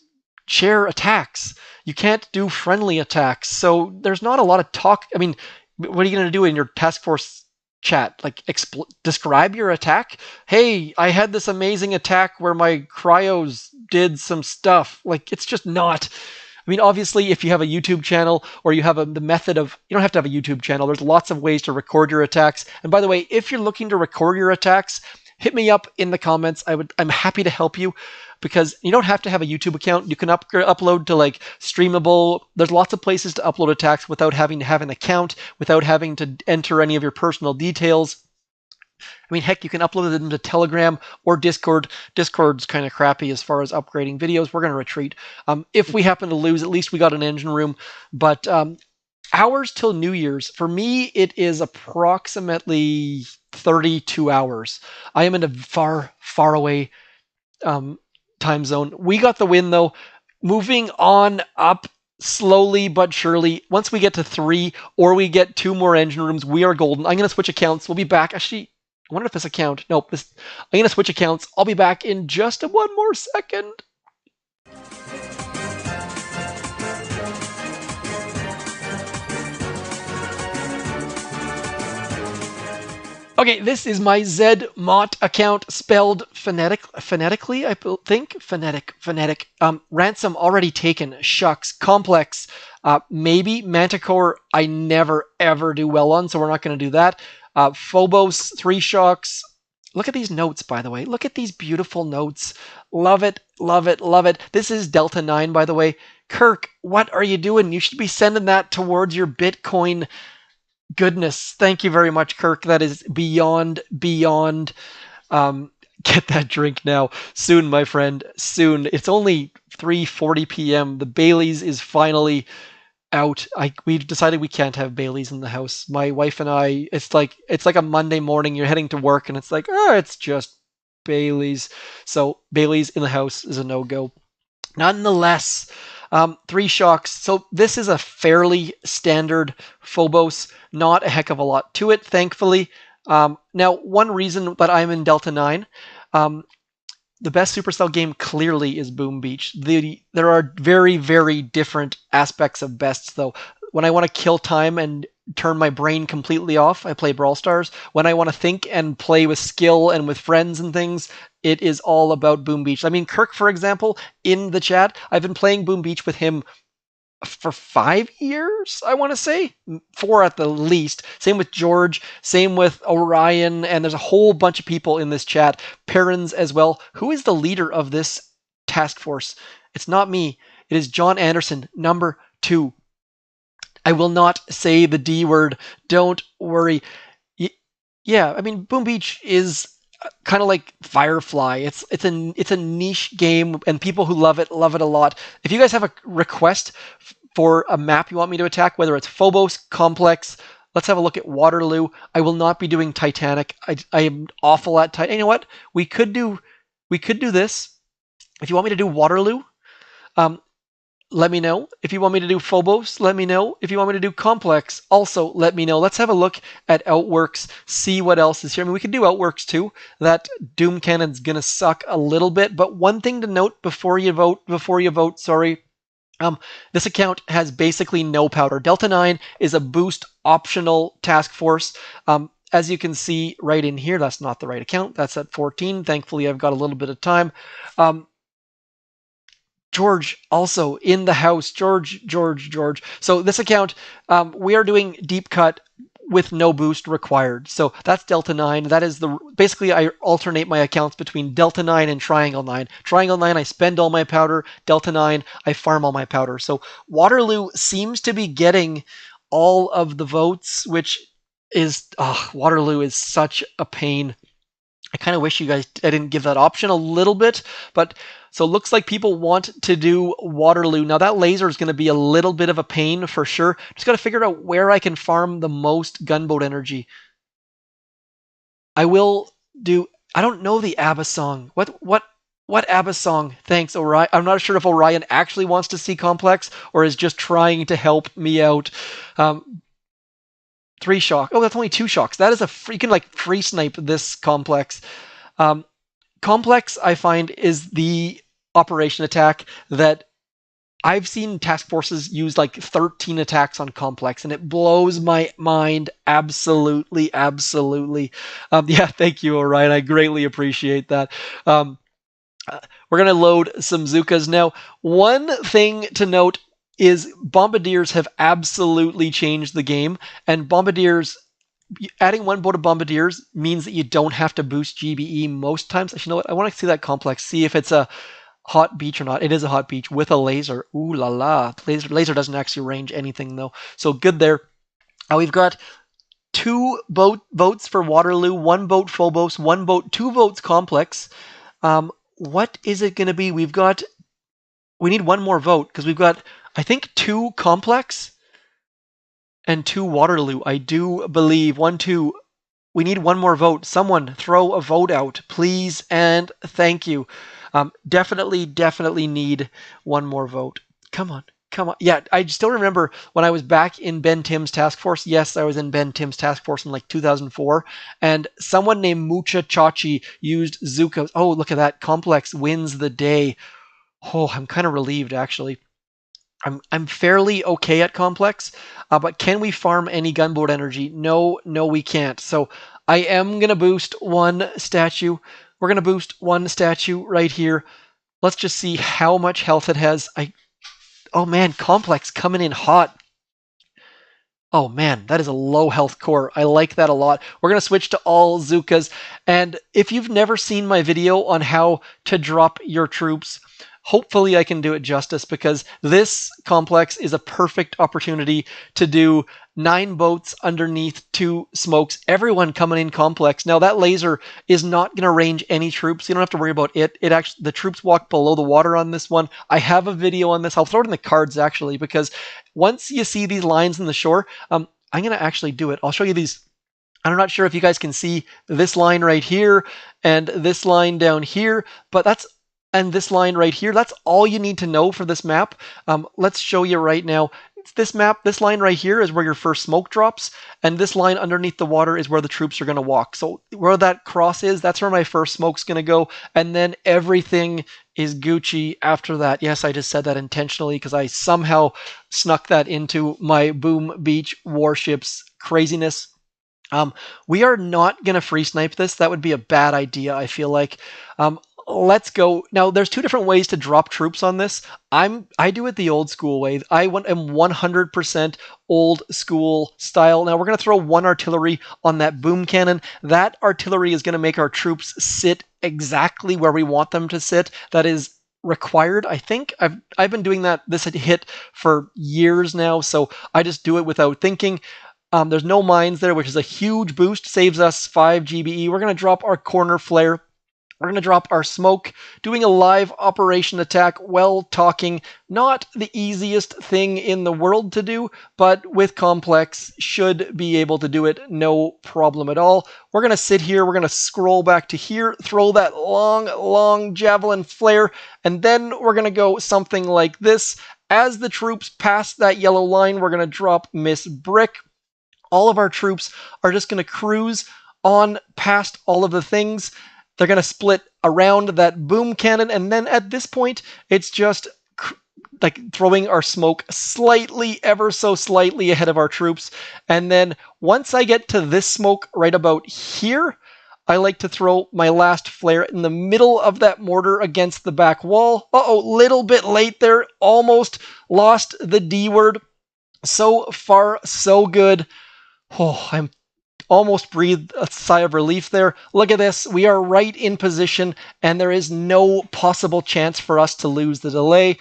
share attacks. You can't do friendly attacks. So there's not a lot of talk. I mean, what are you going to do in your task force chat? Like describe your attack? Hey, I had this amazing attack where my cryos did some stuff. Like it's just not. I mean, obviously, if you have a YouTube channel or you have the method of, you don't have to have a YouTube channel. There's lots of ways to record your attacks. And by the way, if you're looking to record your attacks, hit me up in the comments. I'm happy to help you because you don't have to have a YouTube account. You can upload to like Streamable. There's lots of places to upload attacks without having to have an account, without having to enter any of your personal details. I mean, heck, you can upload them to Telegram or Discord. Discord's kind of crappy as far as upgrading videos. We're going to retreat. If we happen to lose, at least we got an engine room. But hours till New Year's, for me, it is approximately 32 hours. I am in a far, far away time zone. We got the win, though. Moving on up slowly but surely. Once we get to 3 or we get 2 more engine rooms, we are golden. I'm going to switch accounts. We'll be back. Actually, I wonder if this account. Nope. I'm gonna switch accounts. I'll be back in just one more second. Okay, this is my Zmot account spelled phonetically, I think. Phonetic. Ransom already taken. Shucks. Complex. Maybe. Manticore, I never ever do well on, so we're not going to do that. Phobos, 3 shocks. Look at these notes, by the way. Look at these beautiful notes. Love it, love it, love it. This is Delta 9, by the way. Kirk, what are you doing? You should be sending that towards your Bitcoin goodness. Thank you very much, Kirk. That is beyond. Get that drink now. Soon, my friend. Soon. It's only 3:40 p.m. The Bailey's is finally out. We've decided we can't have Bailey's in the house. My wife and I. It's like a Monday morning. You're heading to work, and it's like, it's just Bailey's. So Bailey's in the house is a no-go. Nonetheless, 3 shocks. So this is a fairly standard Phobos. Not a heck of a lot to it, thankfully. Now, one reason that I'm in Delta 9, the best Supercell game clearly is Boom Beach. There are very, very different aspects of bests, though. When I want to kill time and turn my brain completely off, I play Brawl Stars. When I want to think and play with skill and with friends and things, it is all about Boom Beach. I mean, Kirk, for example, in the chat, I've been playing Boom Beach with him for 5 years, I want to say. 4 at the least. Same with George, same with Orion, and there's a whole bunch of people in this chat. Perrins as well. Who is the leader of this task force? It's not me. It is John Anderson, number 2. I will not say the D word. Don't worry. Yeah, I mean, Boom Beach is kind of like Firefly. It's a niche game, and people who love it a lot. If you guys have a request for a map you want me to attack, whether it's Phobos, Complex, let's have a look at Waterloo. I will not be doing Titanic. I am awful at Titanic. You know what? We could do this. If you want me to do Waterloo, let me know. If you want me to do Phobos, let me know. If you want me to do Complex, also let me know. Let's have a look at Outworks, see what else is here. I mean, we can do Outworks too. That Doom Cannon's gonna suck a little bit, but one thing to note before you vote, this account has basically no powder. Delta 9 is a boost optional task force. As you can see right in here, that's not the right account. That's at 14. Thankfully, I've got a little bit of time. George also in the house. George. So this account, we are doing deep cut with no boost required. So that's Delta 9. That is basically I alternate my accounts between Delta 9 and Triangle 9. Triangle 9, I spend all my powder. Delta 9, I farm all my powder. So Waterloo seems to be getting all of the votes, which is, Waterloo is such a pain. I kind of wish I didn't give that option a little bit, but so it looks like people want to do Waterloo. Now that laser is going to be a little bit of a pain for sure. Just got to figure out where I can farm the most gunboat energy. I don't know the ABBA song. What ABBA song? Thanks, Orion. I'm not sure if Orion actually wants to see Complex or is just trying to help me out. 3 shock. Oh, that's only 2 shocks. That is you can like free snipe this Complex. Complex, I find, is the operation attack that I've seen task forces use like 13 attacks on Complex, and it blows my mind. Absolutely. Yeah, thank you, Orion. I greatly appreciate that. We're going to load some Zookas now. One thing to note is Bombardiers have absolutely changed the game, and Bombardiers, adding 1 boat of Bombardiers means that you don't have to boost GBE most times. Actually, you know what? I want to see that Complex, see if it's a hot beach or not. It is a hot beach with a laser. Ooh la la. Laser doesn't actually range anything though. So good there. We've got 2 votes for Waterloo, 1 vote Phobos, 1 vote, 2 votes Complex. What is it going to be? We need 1 more vote because we've got, I think, 2 Complex and 2 Waterloo. I do believe 1, 2. We need 1 more vote. Someone throw a vote out, please, and thank you. Definitely need 1 more vote. Come on. Come on. Yeah, I still remember when I was back in Ben Tim's task force. Yes, I was in Ben Tim's task force in like 2004. And someone named Mucha Chachi used Zooka. Oh, look at that. Complex wins the day. Oh, I'm kind of relieved, actually. I'm fairly okay at complex, but can we farm any gunboat energy? No, no, we can't. So I am gonna boost one statue. We're gonna boost one statue right here. Let's just see how much health it has. Oh man, complex coming in hot. Oh man, that is a low health core. I like that a lot. We're going to switch to all Zookas. And if you've never seen my video on how to drop your troops, hopefully I can do it justice, because this complex is a perfect opportunity to do 9 boats underneath 2 smokes, everyone coming in complex. Now that laser is not going to range any troops. You don't have to worry about it. It actually, the troops walk below the water on this one. I have a video on this. I'll throw it in the cards actually, because once you see these lines in the shore, I'm going to actually do it. I'll show you these. I'm not sure if you guys can see this line right here and this line down here, but and this line right here, that's all you need to know for this map. Let's show you right now. This map, this line right here is where your first smoke drops, and this line underneath the water is where the troops are going to walk. So where that cross is, that's where my first smoke's going to go, and then everything is Gucci after that. Yes, I just said that intentionally because I somehow snuck that into my Boom Beach Warships craziness. We are not going to free snipe this. That would be a bad idea, I feel like. Let's go. Now, there's 2 different ways to drop troops on this. I do it the old school way. I am 100% old school style. Now, we're going to throw 1 artillery on that boom cannon. That artillery is going to make our troops sit exactly where we want them to sit. That is required, I think. I've been doing this hit for years now, so I just do it without thinking. There's no mines there, which is a huge boost, saves us 5 GBE. We're going to drop our corner flare. We're going to drop our smoke, doing a live operation attack while talking. Not the easiest thing in the world to do, but with complex, should be able to do it no problem at all. We're going to sit here, we're going to scroll back to here, throw that long javelin flare, and then we're going to go something like this. As the troops pass that yellow line, we're going to drop Miss Brick. All of our troops are just going to cruise on past all of the things. They're going to split around that boom cannon, and then at this point, it's just like throwing our smoke slightly, ever so slightly ahead of our troops. And then once I get to this smoke right about here, I like to throw my last flare in the middle of that mortar against the back wall. Uh-oh, little bit late there. Almost lost the D word. So far, so good. Oh, I'm almost breathed a sigh of relief there. Look at this. We are right in position, and there is no possible chance for us to lose the delay.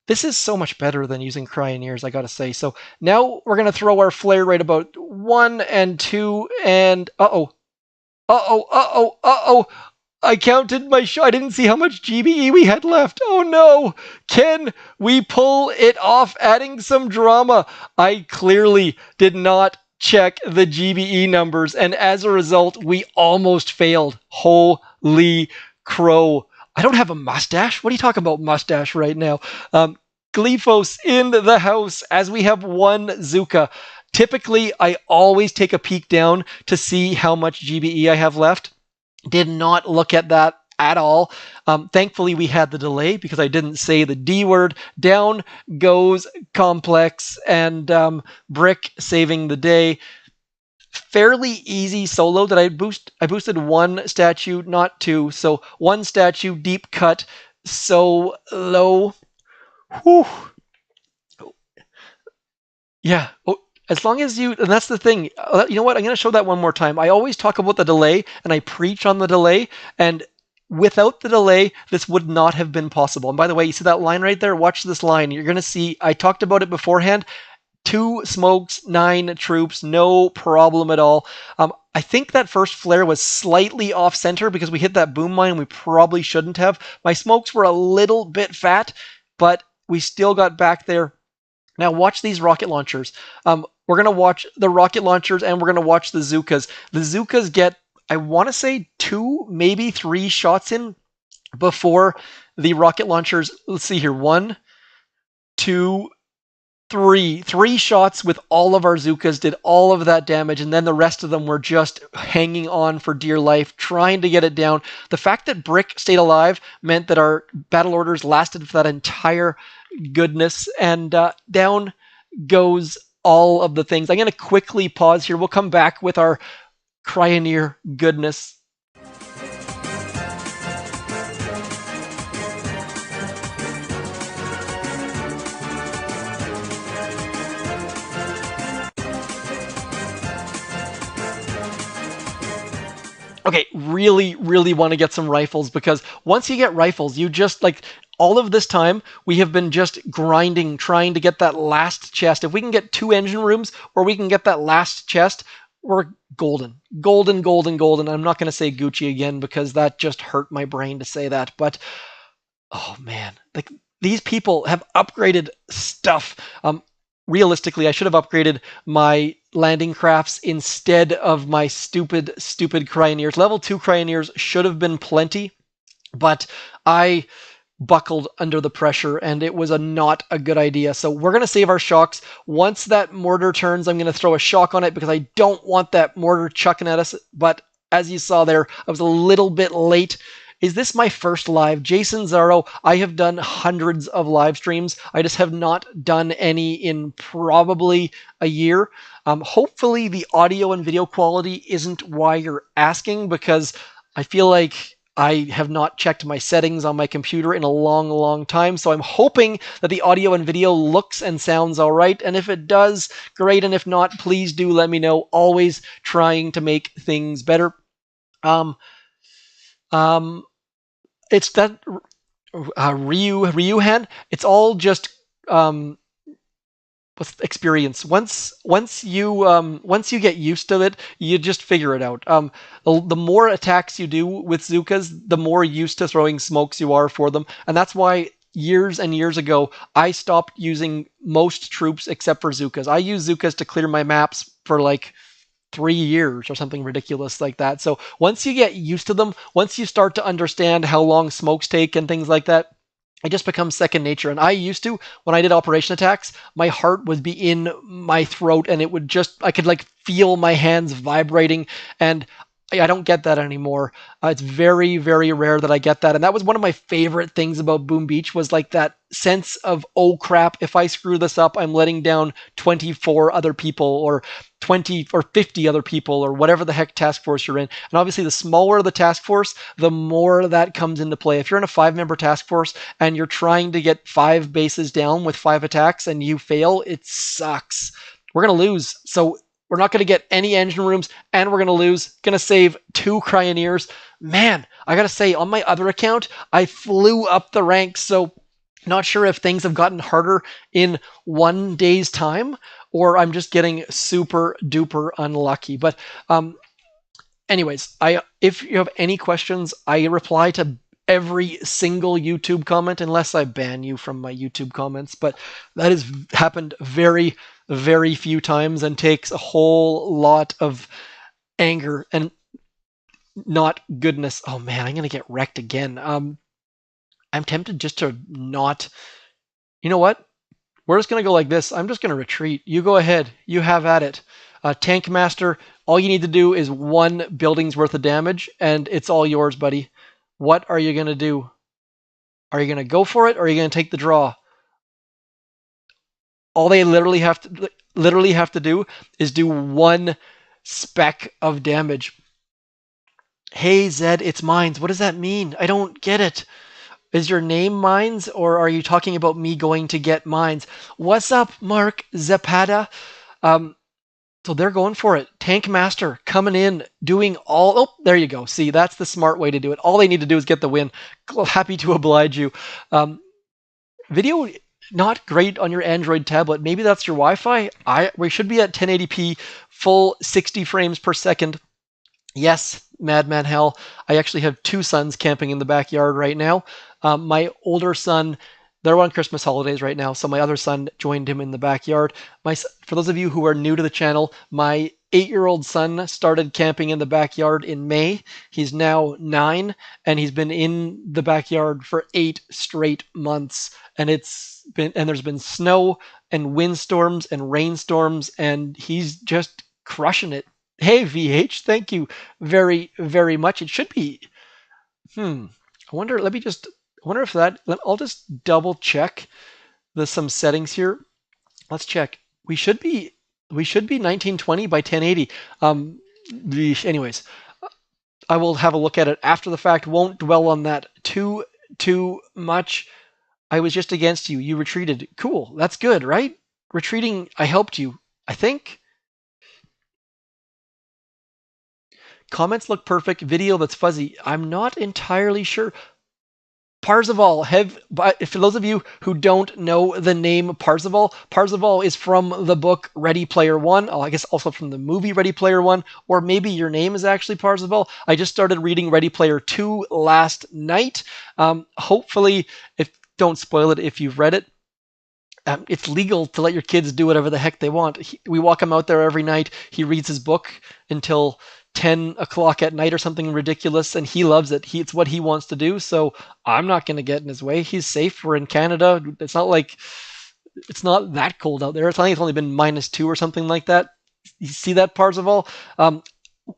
This is so much better than using Cryoneers, I gotta say. So now we're gonna throw our flare right about 1 and 2, and uh-oh. I counted my shot. I didn't see how much GBE we had left. Oh no! Can we pull it off, adding some drama? I clearly did not check the GBE numbers, and as a result, we almost failed. Holy crow. I don't have a mustache. What are you talking about mustache right now? Glyphos in the house as we have 1 Zooka. Typically, I always take a peek down to see how much GBE I have left. Did not look at that at all. Thankfully, we had the delay because I didn't say the D word. Down goes complex, and Brick saving the day. Fairly easy solo that I boosted 1 statue, not 2. So 1 statue, deep cut, so low. Whew. Yeah. Oh, as long as and that's the thing. You know what? I'm going to show that one more time. I always talk about the delay, and I preach on the delay, and without the delay, this would not have been possible. And by the way, you see that line right there? Watch this line. You're going to see, I talked about it beforehand. 2 smokes, 9 troops, no problem at all. I think that first flare was slightly off center because we hit that boom mine and we probably shouldn't have. My smokes were a little bit fat, but we still got back there. Now watch these rocket launchers. We're going to watch the rocket launchers, and we're going to watch the Zookas. The Zookas get, I want to say 2, maybe 3 shots in before the rocket launchers. Let's see here. 1, 2, Three shots with all of our Zookas did all of that damage, and then the rest of them were just hanging on for dear life, trying to get it down. The fact that Brick stayed alive meant that our battle orders lasted for that entire goodness, and down goes all of the things. I'm going to quickly pause here. We'll come back with our Cryoneer goodness. Okay, really want to get some rifles, because once you get rifles, you just like all of this time we have been just grinding, trying to get that last chest. If we can get 2 engine rooms or we can get that last chest, we're golden. Golden. I'm not going to say Gucci again because that just hurt my brain to say that. But oh man, like these people have upgraded stuff. Realistically, I should have upgraded my landing crafts instead of my stupid Cryoneers. Level 2 Cryoneers should have been plenty, but I buckled under the pressure and it was not a good idea. So we're going to save our shocks. Once that mortar turns, I'm going to throw a shock on it because I don't want that mortar chucking at us. But as you saw there, I was a little bit late. Is this my first live? Jason Zaro, I have done hundreds of live streams. I just have not done any in probably a year. Hopefully the audio and video quality isn't why you're asking, because I feel like I have not checked my settings on my computer in a long time. So I'm hoping that the audio and video looks and sounds all right. And if it does, great. And if not, please do let me know. Always trying to make things better. It's that Ryuhan. It's all just with experience. Once you get used to it, you just figure it out. The more attacks you do with Zookas, the more used to throwing smokes you are for them, and that's why years and years ago I stopped using most troops except for Zookas. I use Zookas to clear my maps for like 3 years or something ridiculous like that. So once you get used to them, once you start to understand how long smokes take and things like that, it just becomes second nature. And I used to, when I did operation attacks, my heart would be in my throat and it would just, I could like feel my hands vibrating, and I don't get that anymore. It's very rare that I get that. And that was one of my favorite things about Boom Beach, was like that sense of, oh crap, if I screw this up, I'm letting down 24 other people or 20 or 50 other people or whatever the heck task force you're in. And obviously the smaller the task force, the more that comes into play. If you're in a 5-member task force and you're trying to get 5 bases down with 5 attacks and you fail, it sucks. We're going to lose. So we're not going to get any engine rooms, and we're going to lose. Going to save 2 Cryoneers. Man, I got to say, on my other account, I flew up the ranks, so not sure if things have gotten harder in 1 day's time, or I'm just getting super duper unlucky. But anyways, if you have any questions, I reply to every single YouTube comment, unless I ban you from my YouTube comments. But that has happened very few times and takes a whole lot of anger and not goodness. Oh man, I'm gonna get wrecked again. I'm tempted just to not. You know what? We're just gonna go like this. I'm just gonna retreat. You go ahead. You have at it. Tank Master, all you need to do is 1 building's worth of damage, and it's all yours, buddy. What are you gonna do? Are you gonna go for it, or are you gonna take the draw? All they literally have to do is do 1 speck of damage. Hey Zed, it's mines. What does that mean? I don't get it. Is your name Mines, or are you talking about me going to get mines? What's up, Mark Zapata? So they're going for it. Tank Master coming in, doing all. Oh, there you go. See, that's the smart way to do it. All they need to do is get the win. Happy to oblige you. Video not great on your Android tablet. Maybe that's your Wi-Fi. We should be at 1080p, full 60 frames per second. Yes, Madman Hell. I actually have 2 sons camping in the backyard right now. My older son, they're on Christmas holidays right now, so my other son joined him in the backyard. For those of you who are new to the channel, my 8-year-old son started camping in the backyard in May. He's now 9, and he's been in the backyard for 8 straight months. And there's been snow and windstorms and rainstorms, and he's just crushing it. Hey, VH, thank you very, very much. It should be. I wonder. Let me just. I wonder if that. I'll just double check. There's some settings here. Let's check. We should be. We should be 1920 by 1080. Anyways, I will have a look at it after the fact. Won't dwell on that too much. I was just against you. You retreated. Cool. That's good, right? Retreating. I helped you. I think. Comments look perfect. Video that's fuzzy. I'm not entirely sure. Parzival, for those of you who don't know the name Parzival, Parzival is from the book Ready Player One. I guess also from the movie Ready Player One, or maybe your name is actually Parzival. I just started reading Ready Player Two last night. Hopefully, don't spoil it if you've read it. It's legal to let your kids do whatever the heck they want. We walk him out there every night. He reads his book until 10 o'clock at night or something ridiculous, and he loves it. It's what he wants to do, so I'm not going to get in his way. He's safe. We're in Canada. It's not like it's not that cold out there. I think it's only been -2 or something like that. You see that, Parzival?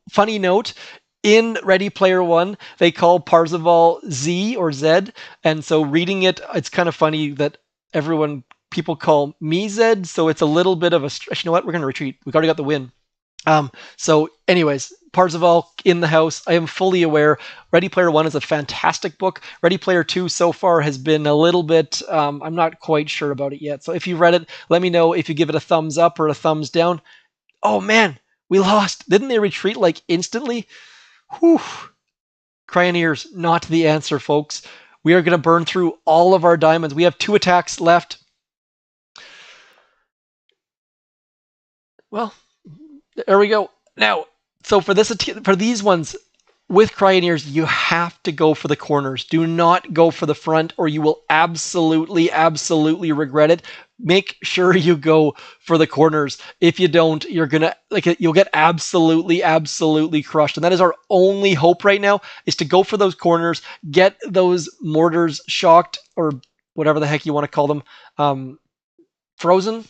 Funny note, in Ready Player One, they call Parzival Z or Zed, and so reading it, it's kind of funny that people call me Zed, so it's a little bit of a stretch. You know what? We're going to retreat. We've already got the win. So anyways, Parzival in the house. I am fully aware. Ready Player One is a fantastic book. Ready Player Two so far has been a little bit, I'm not quite sure about it yet. So if you've read it, let me know if you give it a thumbs up or a thumbs down. Oh man, we lost. Didn't they retreat like instantly? Whew. Cryoneers, not the answer, folks. We are going to burn through all of our diamonds. We have 2 attacks left. Well, there we go. Now, so for these ones with Cryoneers, you have to go for the corners. Do not go for the front, or you will absolutely regret it. Make sure you go for the corners. If you don't, you'll get absolutely crushed. And that is our only hope right now, is to go for those corners, get those mortars shocked, or whatever the heck you want to call them, frozen.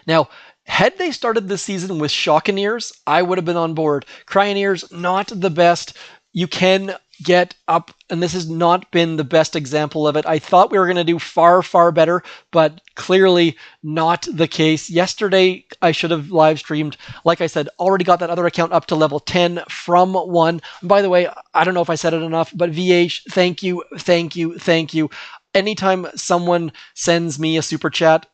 Now, had they started this season with Shockeneers, I would have been on board. Cryoneers, not the best. You can get up, and this has not been the best example of it. I thought we were going to do far better, but clearly not the case. Yesterday, I should have live streamed. Like I said, already got that other account up to level 10 from 1. And by the way, I don't know if I said it enough, but VH, thank you. Anytime someone sends me a super chat,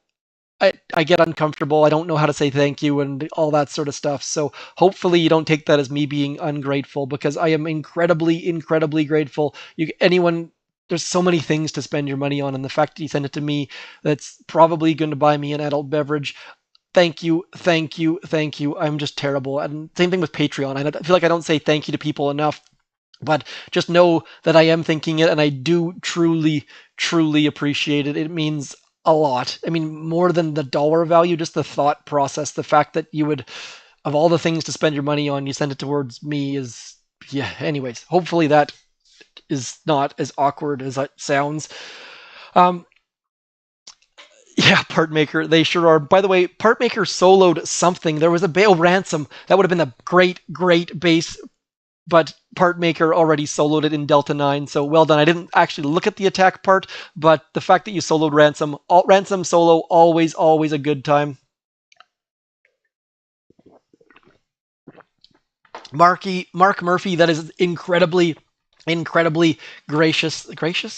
I get uncomfortable. I don't know how to say thank you and all that sort of stuff. So hopefully you don't take that as me being ungrateful, because I am incredibly grateful. There's so many things to spend your money on, and the fact that you send it to me, that's probably going to buy me an adult beverage. Thank you. I'm just terrible. And same thing with Patreon. I feel like I don't say thank you to people enough. But just know that I am thinking it, and I do truly appreciate it. It means a lot. I mean, more than the dollar value, just the thought process, the fact that you would, of all the things to spend your money on, you send it towards me is, yeah. Anyways, hopefully that is not as awkward as it sounds. Yeah, Part Maker, they sure are. By the way, Part Maker soloed something. There was a Bail Ransom. That would have been a great base, but Part Maker already soloed it in Delta 9, so well done. I didn't actually look at the attack part, but the fact that you soloed Ransom solo, always a good time. Mark Murphy, that is incredibly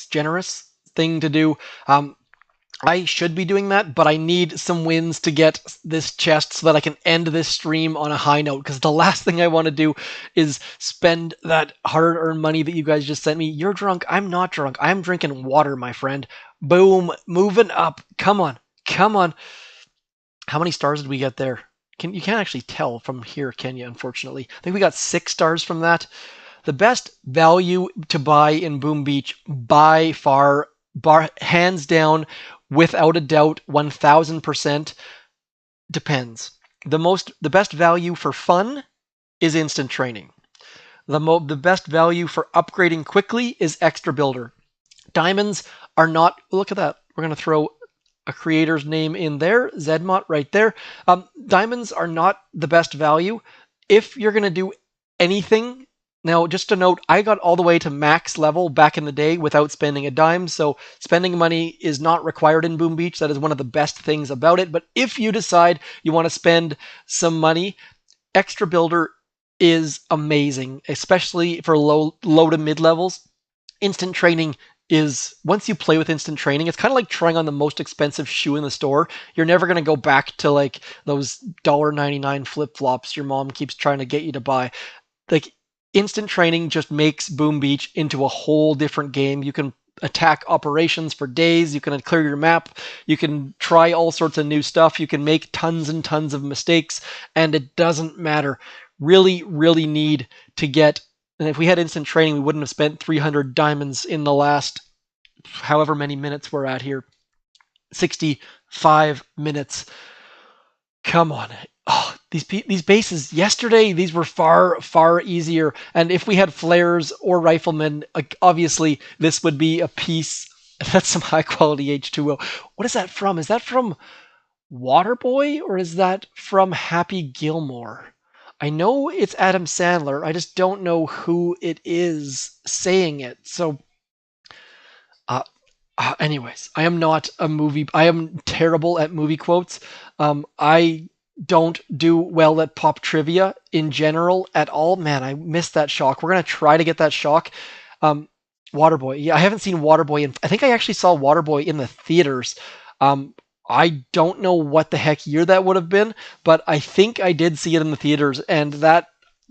generous thing to do. I should be doing that, but I need some wins to get this chest so that I can end this stream on a high note, because the last thing I want to do is spend that hard-earned money that you guys just sent me. You're drunk. I'm not drunk. I'm drinking water, my friend. Boom. Moving up. Come on. How many stars did we get there? You can't actually tell from here, can you, unfortunately? I think we got 6 stars from that. The best value to buy in Boom Beach by far, hands down, without a doubt, 1000%, depends. The best value for fun is instant training. The best value for upgrading quickly is extra builder. Diamonds are not. Look at that. We're going to throw a creator's name in there, Zedmont right there. Diamonds are not the best value. If you're going to do anything, now just a note, I got all the way to max level back in the day without spending a dime, so spending money is not required in Boom Beach. That is one of the best things about it. But if you decide you want to spend some money, extra builder is amazing, especially for low to mid levels. Instant training is, once you play with instant training, it's kind of like trying on the most expensive shoe in the store. You're never going to go back to like those $1.99 flip flops your mom keeps trying to get you to buy. Like, instant training just makes Boom Beach into a whole different game. You can attack operations for days. You can clear your map. You can try all sorts of new stuff. You can make tons and tons of mistakes, and it doesn't matter. Really, really need to get. And if we had instant training, we wouldn't have spent 300 diamonds in the last however many minutes we're at here. 65 minutes. Come on. Oh, these bases yesterday, these were far easier. And if we had flares or riflemen, like, obviously this would be a piece. That's some high quality H2O. What is that from? Is that from Waterboy or is that from Happy Gilmore? I know it's Adam Sandler. I just don't know who it is saying it. So, uh, anyways, I am not a movie. I am terrible at movie quotes. I don't do well at pop trivia in general at all. Man, I missed that shock. We're gonna try to get that shock. Um, Waterboy. Yeah, I haven't seen Waterboy. I think I actually saw Waterboy in the theaters. Um, I don't know what the heck year that would have been, but I think I did see it in the theaters, and that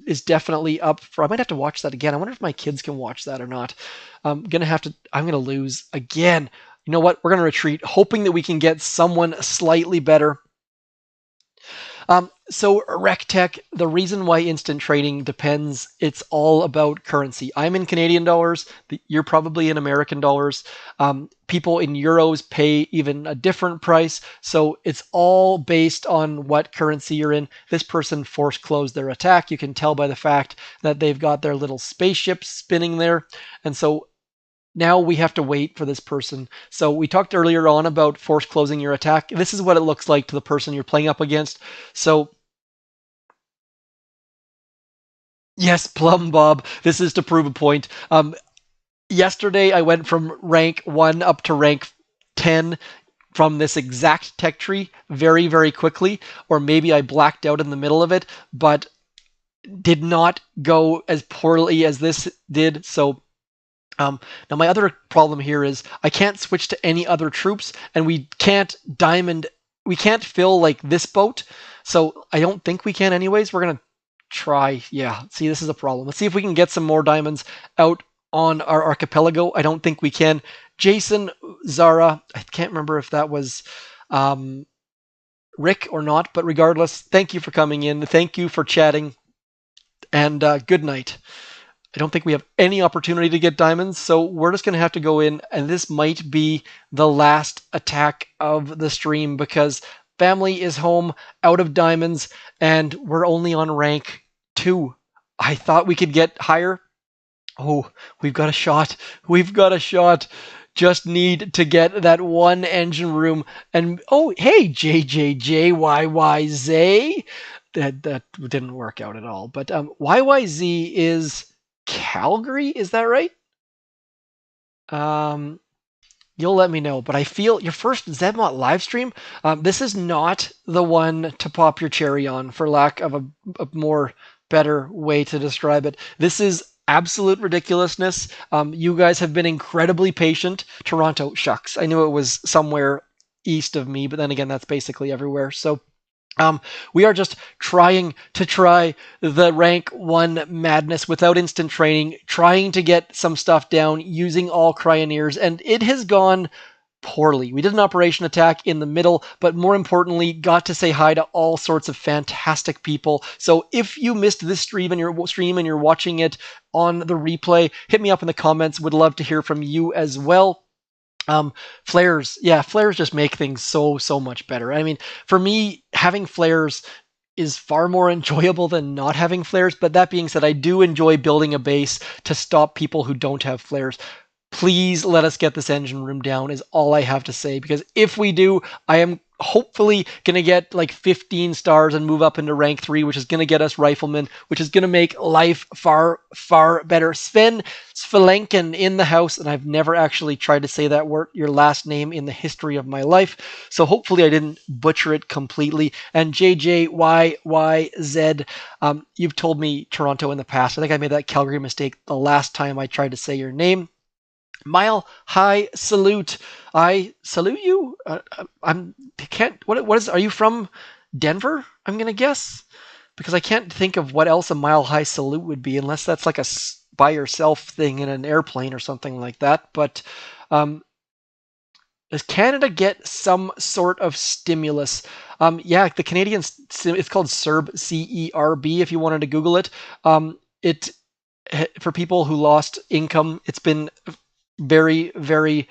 is definitely up for. I might have to watch that again. I wonder if my kids can watch that or not. I'm gonna have to. I'm gonna lose again. You know what? We're gonna retreat, hoping that we can get someone slightly better. So RecTech, the reason why instant trading depends, it's all about currency. I'm in Canadian dollars. You're probably in American dollars. People in euros pay even a different price. So it's all based on what currency you're in. This person force closed their attack. You can tell by the fact that they've got their little spaceships spinning there. And so now we have to wait for this person. So we talked earlier on about force closing your attack. This is what it looks like to the person you're playing up against. So yes, Plum Bob, this is to prove a point. Yesterday I went from rank 1 up to rank 10 from this exact tech tree very quickly, or maybe I blacked out in the middle of it, but did not go as poorly as this did. So now my other problem here is I can't switch to any other troops, and we can't fill like this boat. So I don't think we can anyways. We're gonna try. Yeah, see, this is a problem. Let's see if we can get some more diamonds out on our archipelago. I don't think we can. Jason, Zara, I can't remember if that was Rick or not, but regardless, thank you for coming in. Thank you for chatting, and good night. I don't think we have any opportunity to get diamonds, so we're just going to have to go in, and this might be the last attack of the stream because family is home out of diamonds, and we're only on rank 2. I thought we could get higher. Oh, we've got a shot. We've got a shot. Just need to get that one engine room. And oh, hey, JJJYYZ. That didn't work out at all. But YYZ is Calgary, is that right? You'll let me know. But I feel your first Zedmont live stream. This is not the one to pop your cherry on, for lack of a more better way to describe it. This is absolute ridiculousness. You guys have been incredibly patient. Toronto, shucks. I knew it was somewhere east of me, but then again, that's basically everywhere. So we are just trying to try the rank 1 madness without instant training, trying to get some stuff down using all cryoneers, and it has gone poorly. We did an operation attack in the middle, but more importantly, got to say hi to all sorts of fantastic people. So if you missed this stream and you're watching it on the replay, hit me up in the comments. Would love to hear from you as well. Flares just make things so much better. I mean, for me, having flares is far more enjoyable than not having flares. But that being said, I do enjoy building a base to stop people who don't have flares. Please let us get this engine room down is all I have to say, because if we do, I am hopefully going to get like 15 stars and move up into rank 3, which is going to get us riflemen, which is going to make life far, far better. Sven Svelenken in the house, and I've never actually tried to say that word, your last name, in the history of my life, so hopefully I didn't butcher it completely. And JJYYZ, you've told me Toronto in the past. I think I made that Calgary mistake the last time I tried to say your name. Mile High Salute. I salute you. I'm can't. What is? Are you from Denver? I'm gonna guess, because I can't think of what else a Mile High Salute would be, unless that's like a by yourself thing in an airplane or something like that. But does Canada get some sort of stimulus? Yeah, the Canadians. It's called CERB, CERB. If you wanted to Google it, it for people who lost income, it's been very, very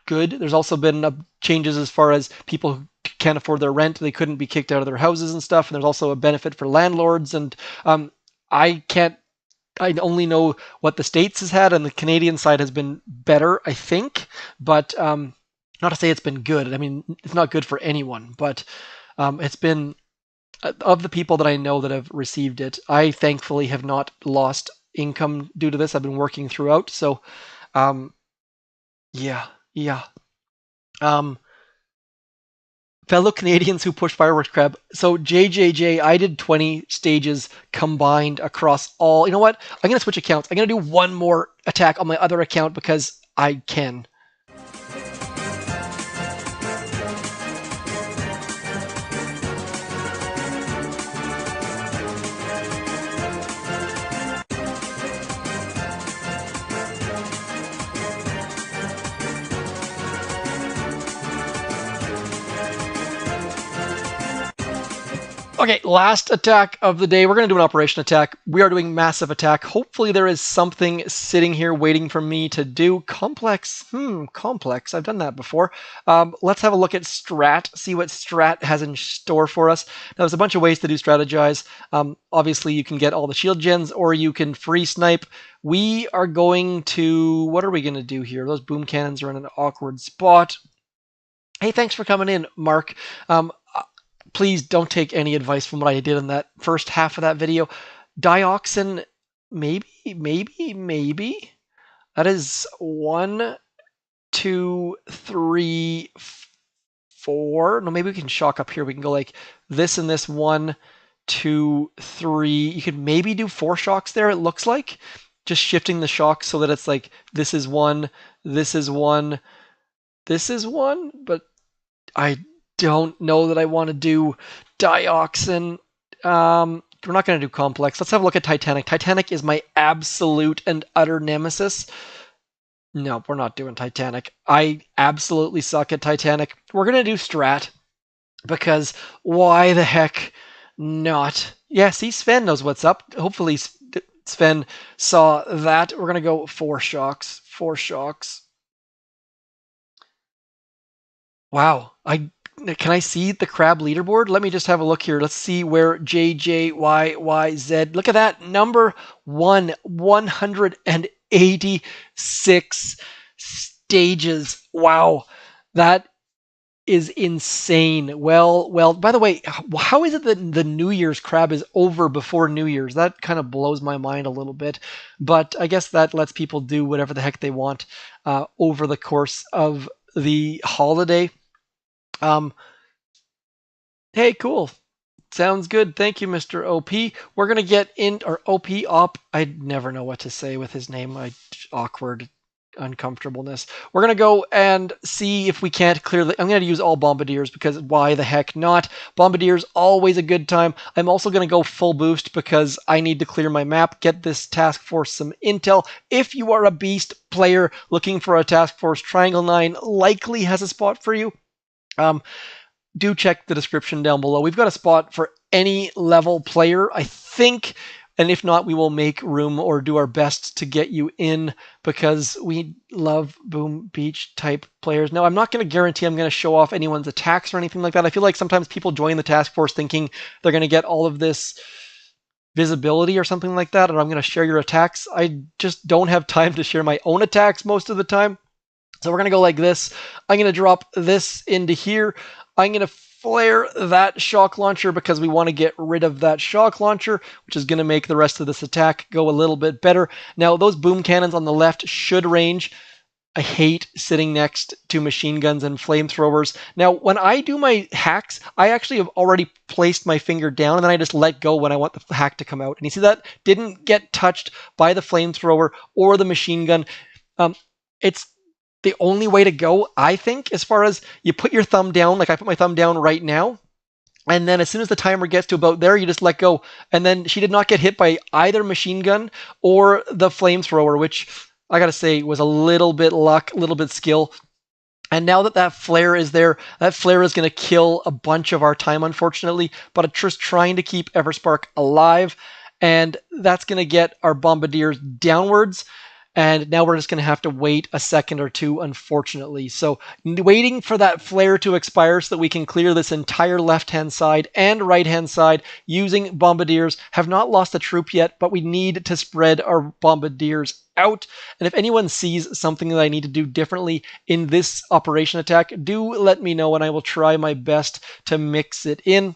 good. There's also been changes as far as people who can't afford their rent, they couldn't be kicked out of their houses and stuff. And there's also a benefit for landlords. And I only know what the States has had, and the Canadian side has been better, I think. But not to say it's been good. I mean, it's not good for anyone, but it's been, of the people that I know that have received it, I thankfully have not lost income due to this. I've been working throughout. So, yeah. Fellow Canadians who push fireworks crab. So JJJ, I did 20 stages combined across all. You know what? I'm gonna switch accounts. I'm gonna do one more attack on my other account because I can. Okay, last attack of the day. We're going to do an operation attack. We are doing massive attack. Hopefully there is something sitting here waiting for me to do. Complex. Complex. I've done that before. Let's have a look at strat, see what strat has in store for us. Now, there's a bunch of ways to do strategize. Obviously, you can get all the shield gens, or you can free snipe. We are going to... What are we going to do here? Those boom cannons are in an awkward spot. Hey, thanks for coming in, Mark. Please don't take any advice from what I did in that first half of that video. Dioxin, maybe. That is 1, 2, 3, 4. No, maybe we can shock up here. We can go like this and this. 1, 2, 3. You could maybe do 4 shocks there, it looks like. Just shifting the shocks so that it's like this is 1, this is 1, this is 1. But I don't know that I want to do Dioxin. We're not going to do complex. Let's have a look at Titanic. Titanic is my absolute and utter nemesis. No, we're not doing Titanic. I absolutely suck at Titanic. We're going to do strat, because why the heck not? Yeah, see, Sven knows what's up. Hopefully Sven saw that. We're going to go 4 shocks. 4 shocks. Wow. Can I see the crab leaderboard? Let me just have a look here. Let's see where JJYYZ. Look at that. Number 1, 186 stages. Wow. That is insane. Well, by the way, how is it that the New Year's crab is over before New Year's? That kind of blows my mind a little bit. But I guess that lets people do whatever the heck they want over the course of the holiday. Hey, cool. Sounds good. Thank you, Mr. OP. We're going to get in, or OP. I never know what to say with his name. Awkward uncomfortableness. We're going to go and see if we can't clear I'm going to use all bombardiers, because why the heck not? Bombardiers, always a good time. I'm also going to go full boost because I need to clear my map, get this task force some intel. If you are a beast player looking for a task force, Triangle 9 likely has a spot for you. Do check the description down below. We've got a spot for any level player. I think And if not, we will make room or do our best to get you in because we love Boom Beach type players. Now, I'm not going to guarantee I'm going to show off anyone's attacks or anything like that. I feel like sometimes people join the task force thinking they're going to get all of this visibility or something like that, and I'm going to share your attacks. I just don't have time to share my own attacks most of the time. So we're going to go like this. I'm going to drop this into here. I'm going to flare that shock launcher because we want to get rid of that shock launcher, which is going to make the rest of this attack go a little bit better. Now, those boom cannons on the left should range. I hate sitting next to machine guns and flamethrowers. Now, when I do my hacks, I actually have already placed my finger down and then I just let go when I want the hack to come out. And you see that didn't get touched by the flamethrower or the machine gun. It's the only way to go, I think, as far as you put your thumb down, like I put my thumb down right now. And then as soon as the timer gets to about there, you just let go. And then she did not get hit by either machine gun or the flamethrower, which I got to say was a little bit luck, a little bit skill. And now that that flare is there, that flare is going to kill a bunch of our time, unfortunately. But I'm just trying to keep Everspark alive. And that's going to get our bombardiers downwards. And now we're just going to have to wait a second or two, unfortunately. So waiting for that flare to expire so that we can clear this entire left-hand side and right-hand side using bombardiers. Have not lost a troop yet, but we need to spread our bombardiers out. And if anyone sees something that I need to do differently in this operation attack, do let me know and I will try my best to mix it in.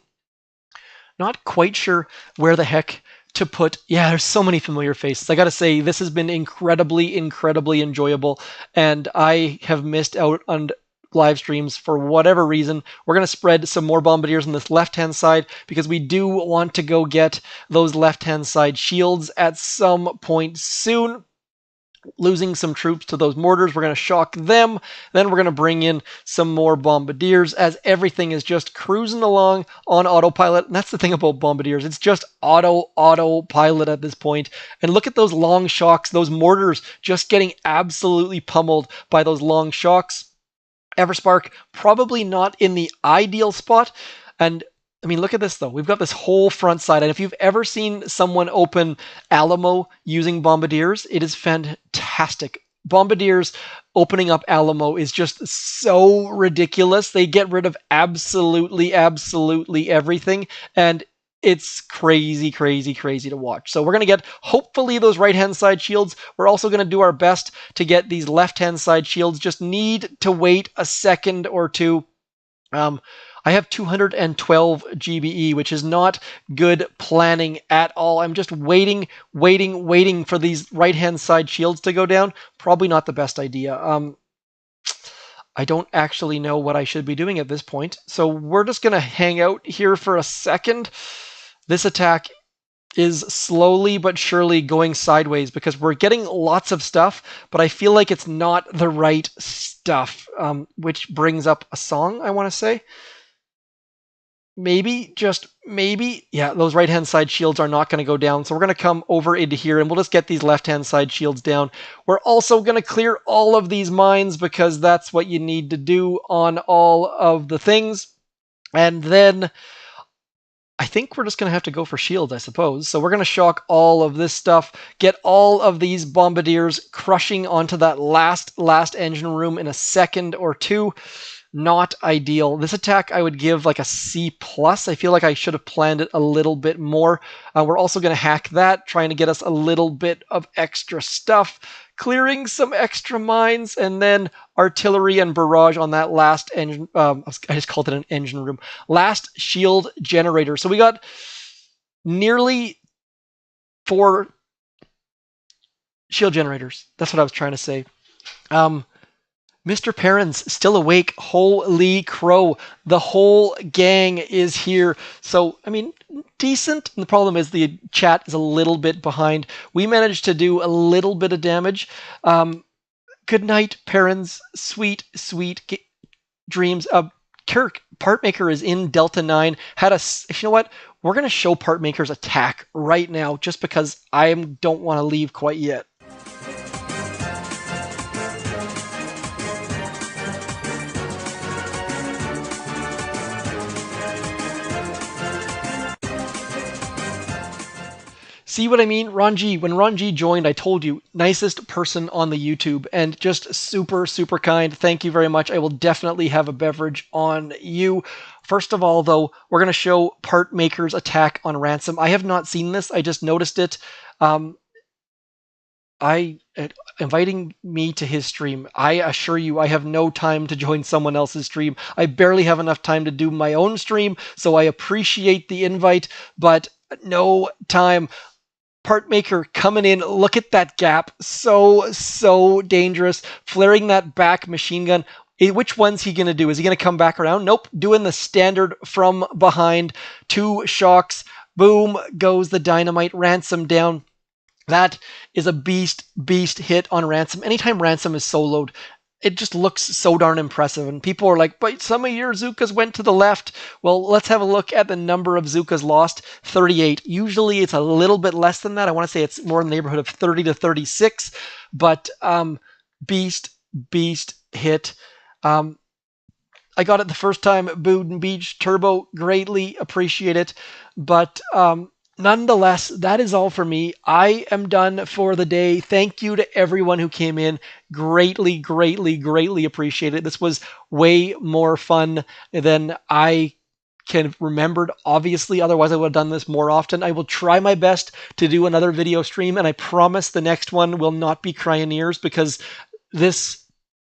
Not quite sure where the heck to put. Yeah, there's so many familiar faces. I gotta say, this has been incredibly enjoyable, and I have missed out on live streams for whatever reason. We're gonna spread some more bombardiers on this left-hand side because we do want to go get those left-hand side shields at some point soon. Losing some troops to those mortars. We're going to shock them. Then we're going to bring in some more bombardiers as everything is just cruising along on autopilot. And that's the thing about bombardiers. It's just autopilot at this point. And look at those long shocks, those mortars just getting absolutely pummeled by those long shocks. Everspark probably not in the ideal spot. And I mean, look at this, though. We've got this whole front side. And if you've ever seen someone open Alamo using bombardiers, it is fantastic. Bombardiers opening up Alamo is just so ridiculous. They get rid of absolutely everything. And it's crazy to watch. So we're going to get, hopefully, those right-hand side shields. We're also going to do our best to get these left-hand side shields. Just need to wait a second or two. I have 212 GBE, which is not good planning at all. I'm just waiting for these right-hand side shields to go down. Probably not the best idea. I don't actually know what I should be doing at this point. So we're just going to hang out here for a second. This attack is slowly but surely going sideways because we're getting lots of stuff, but I feel like it's not the right stuff, which brings up a song, I want to say. Maybe, just maybe, yeah, those right-hand side shields are not going to go down. So we're going to come over into here and we'll just get these left-hand side shields down. We're also going to clear all of these mines because that's what you need to do on all of the things. And then I think we're just going to have to go for shields, I suppose. So we're going to shock all of this stuff, get all of these bombardiers crushing onto that last engine room in a second or two. Not ideal. This attack I would give like a C+. I feel like I should have planned it a little bit more. We're also going to hack that, trying to get us a little bit of extra stuff, clearing some extra mines, and then artillery and barrage on that last engine. I just called it an engine room. Last shield generator. So we got nearly 4 shield generators. That's what I was trying to say. Mr. Perrin's still awake. Holy crow. The whole gang is here. So, I mean, decent. And the problem is the chat is a little bit behind. We managed to do a little bit of damage. Good night, Perrin's. Sweet dreams. Kirk, Partmaker is in Delta 9. You know what? We're going to show Partmaker's attack right now just because I don't want to leave quite yet. See what I mean? Ranji, when Ranji joined, I told you, nicest person on the YouTube and just super, super kind. Thank you very much. I will definitely have a beverage on you. First of all, though, we're going to show Part Maker's attack on Ransom. I have not seen this. I just noticed it. Um, I inviting me to his stream. I assure you, I have no time to join someone else's stream. I barely have enough time to do my own stream, so I appreciate the invite, but no time. Part Maker coming in. Look at that gap. So dangerous. Flaring that back machine gun. Which one's he going to do? Is he going to come back around? Nope. Doing the standard from behind. 2 shocks. Boom goes the dynamite. Ransom down. That is a beast hit on Ransom. Anytime Ransom is soloed, it just looks so darn impressive. And people are like, but some of your Zookas went to the left. Well, let's have a look at the number of Zookas lost. 38. Usually it's a little bit less than that. I want to say it's more in the neighborhood of 30 to 36. But beast hit. I got it the first time at Boudin Beach. Turbo, greatly appreciate it. But nonetheless, that is all for me. I am done for the day. Thank you to everyone who came in. Greatly appreciate it. This was way more fun than I can have remembered. Obviously, otherwise I would have done this more often. I will try my best to do another video stream, and I promise the next one will not be Cryoneers, because this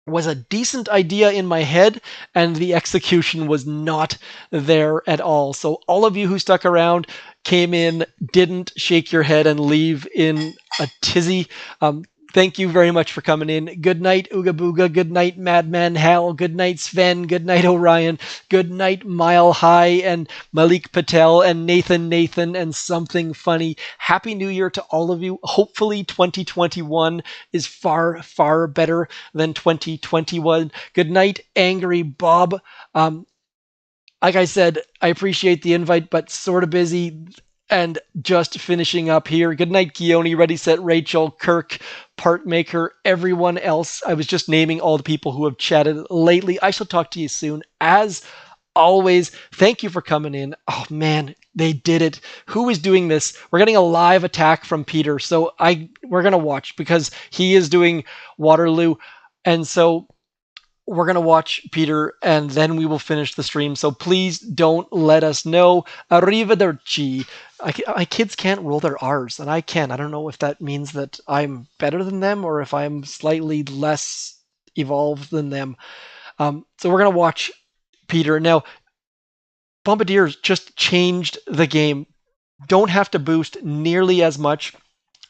was a decent idea in my head, and the execution was not there at all. So all of you who stuck around, came in, didn't shake your head and leave in a tizzy. Thank you very much for coming in. Good night, Ooga Booga. Good night, Madman Hal. Good night, Sven. Good night, Orion. Good night, Mile High and Malik Patel and Nathan and Something Funny. Happy New Year to all of you. Hopefully 2021 is far better than 2021. Good night, Angry Bob. Like I said, I appreciate the invite, but sort of busy and just finishing up here. Good night, Keone, Ready Set, Rachel, Kirk, Part Maker, everyone else. I was just naming all the people who have chatted lately. I shall talk to you soon. As always, thank you for coming in. Oh man, they did it. Who is doing this? We're getting a live attack from Peter, so we're gonna watch because he is doing Waterloo, and so we're going to watch Peter and then we will finish the stream. So please don't let us know. Arrivederci. My kids can't roll their R's and I can. I don't know if that means that I'm better than them or if I'm slightly less evolved than them. So we're going to watch Peter. Now, Bombardiers just changed the game. Don't have to boost nearly as much.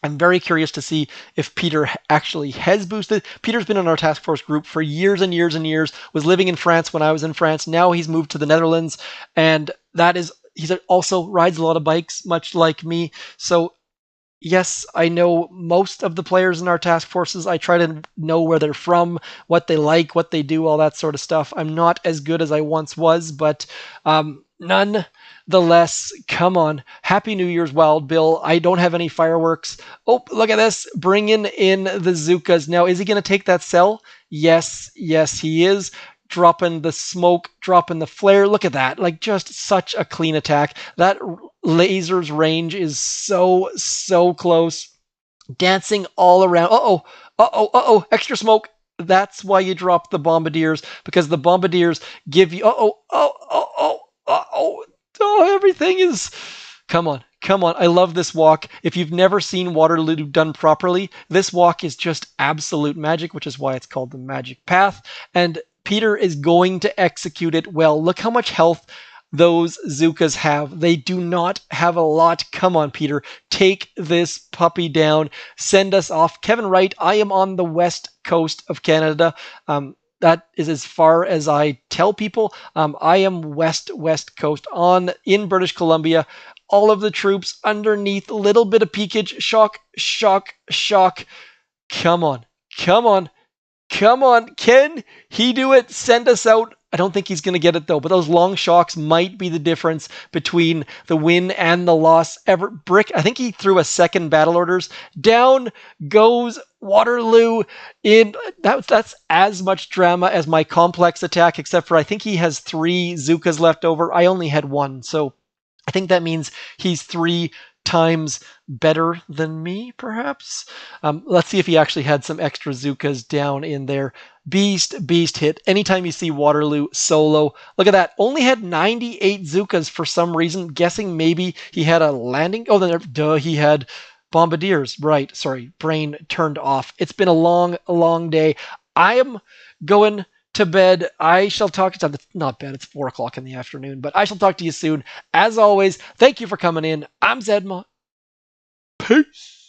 I'm very curious to see if Peter actually has boosted. Peter's been in our task force group for years and years, was living in France when I was in France. Now he's moved to the Netherlands, and he also rides a lot of bikes, much like me. So yes, I know most of the players in our task forces. I try to know where they're from, what they like, what they do, all that sort of stuff. I'm not as good as I once was, but nonetheless, come on. Happy New Year's, Wild Bill. I don't have any fireworks. Oh, look at this. Bringing in the Zookas. Now, is he going to take that cell? Yes, he is. Dropping the smoke, dropping the flare. Look at that. Like, just such a clean attack. That laser's range is so close. Dancing all around. Uh-oh. Extra smoke. That's why you drop the Bombardiers, because the Bombardiers give you... Everything is... Come on. I love this walk. If you've never seen Waterloo done properly, this walk is just absolute magic, which is why it's called the Magic Path. And Peter is going to execute it well. Look how much health those Zookas have. They do not have a lot. Come on, Peter. Take this puppy down. Send us off. Kevin Wright, I am on the west coast of Canada. That is as far as I tell people. I am west coast in British Columbia. All of the troops underneath. A little bit of peekage. Shock. Come on. Can he do it? Send us out. I don't think he's going to get it though, but those long shocks might be the difference between the win and the loss. Brick, I think he threw a second battle orders. Down goes Waterloo. That's as much drama as my complex attack, except for I think he has 3 Zookas left over. I only had 1, so I think that means he's 3 times better than me, perhaps. Let's see if he actually had some extra Zookas down in there. Beast hit. Anytime you see Waterloo solo, look at that. Only had 98 Zookas for some reason. Guessing maybe he had a landing. Oh, then duh, he had bombardiers. Right. Sorry, brain turned off. It's been a long day. I am going to bed. I shall talk to it's not bed. It's 4 o'clock in the afternoon, but I shall talk to you soon. As always, thank you for coming in. I'm Zedmont. Peace.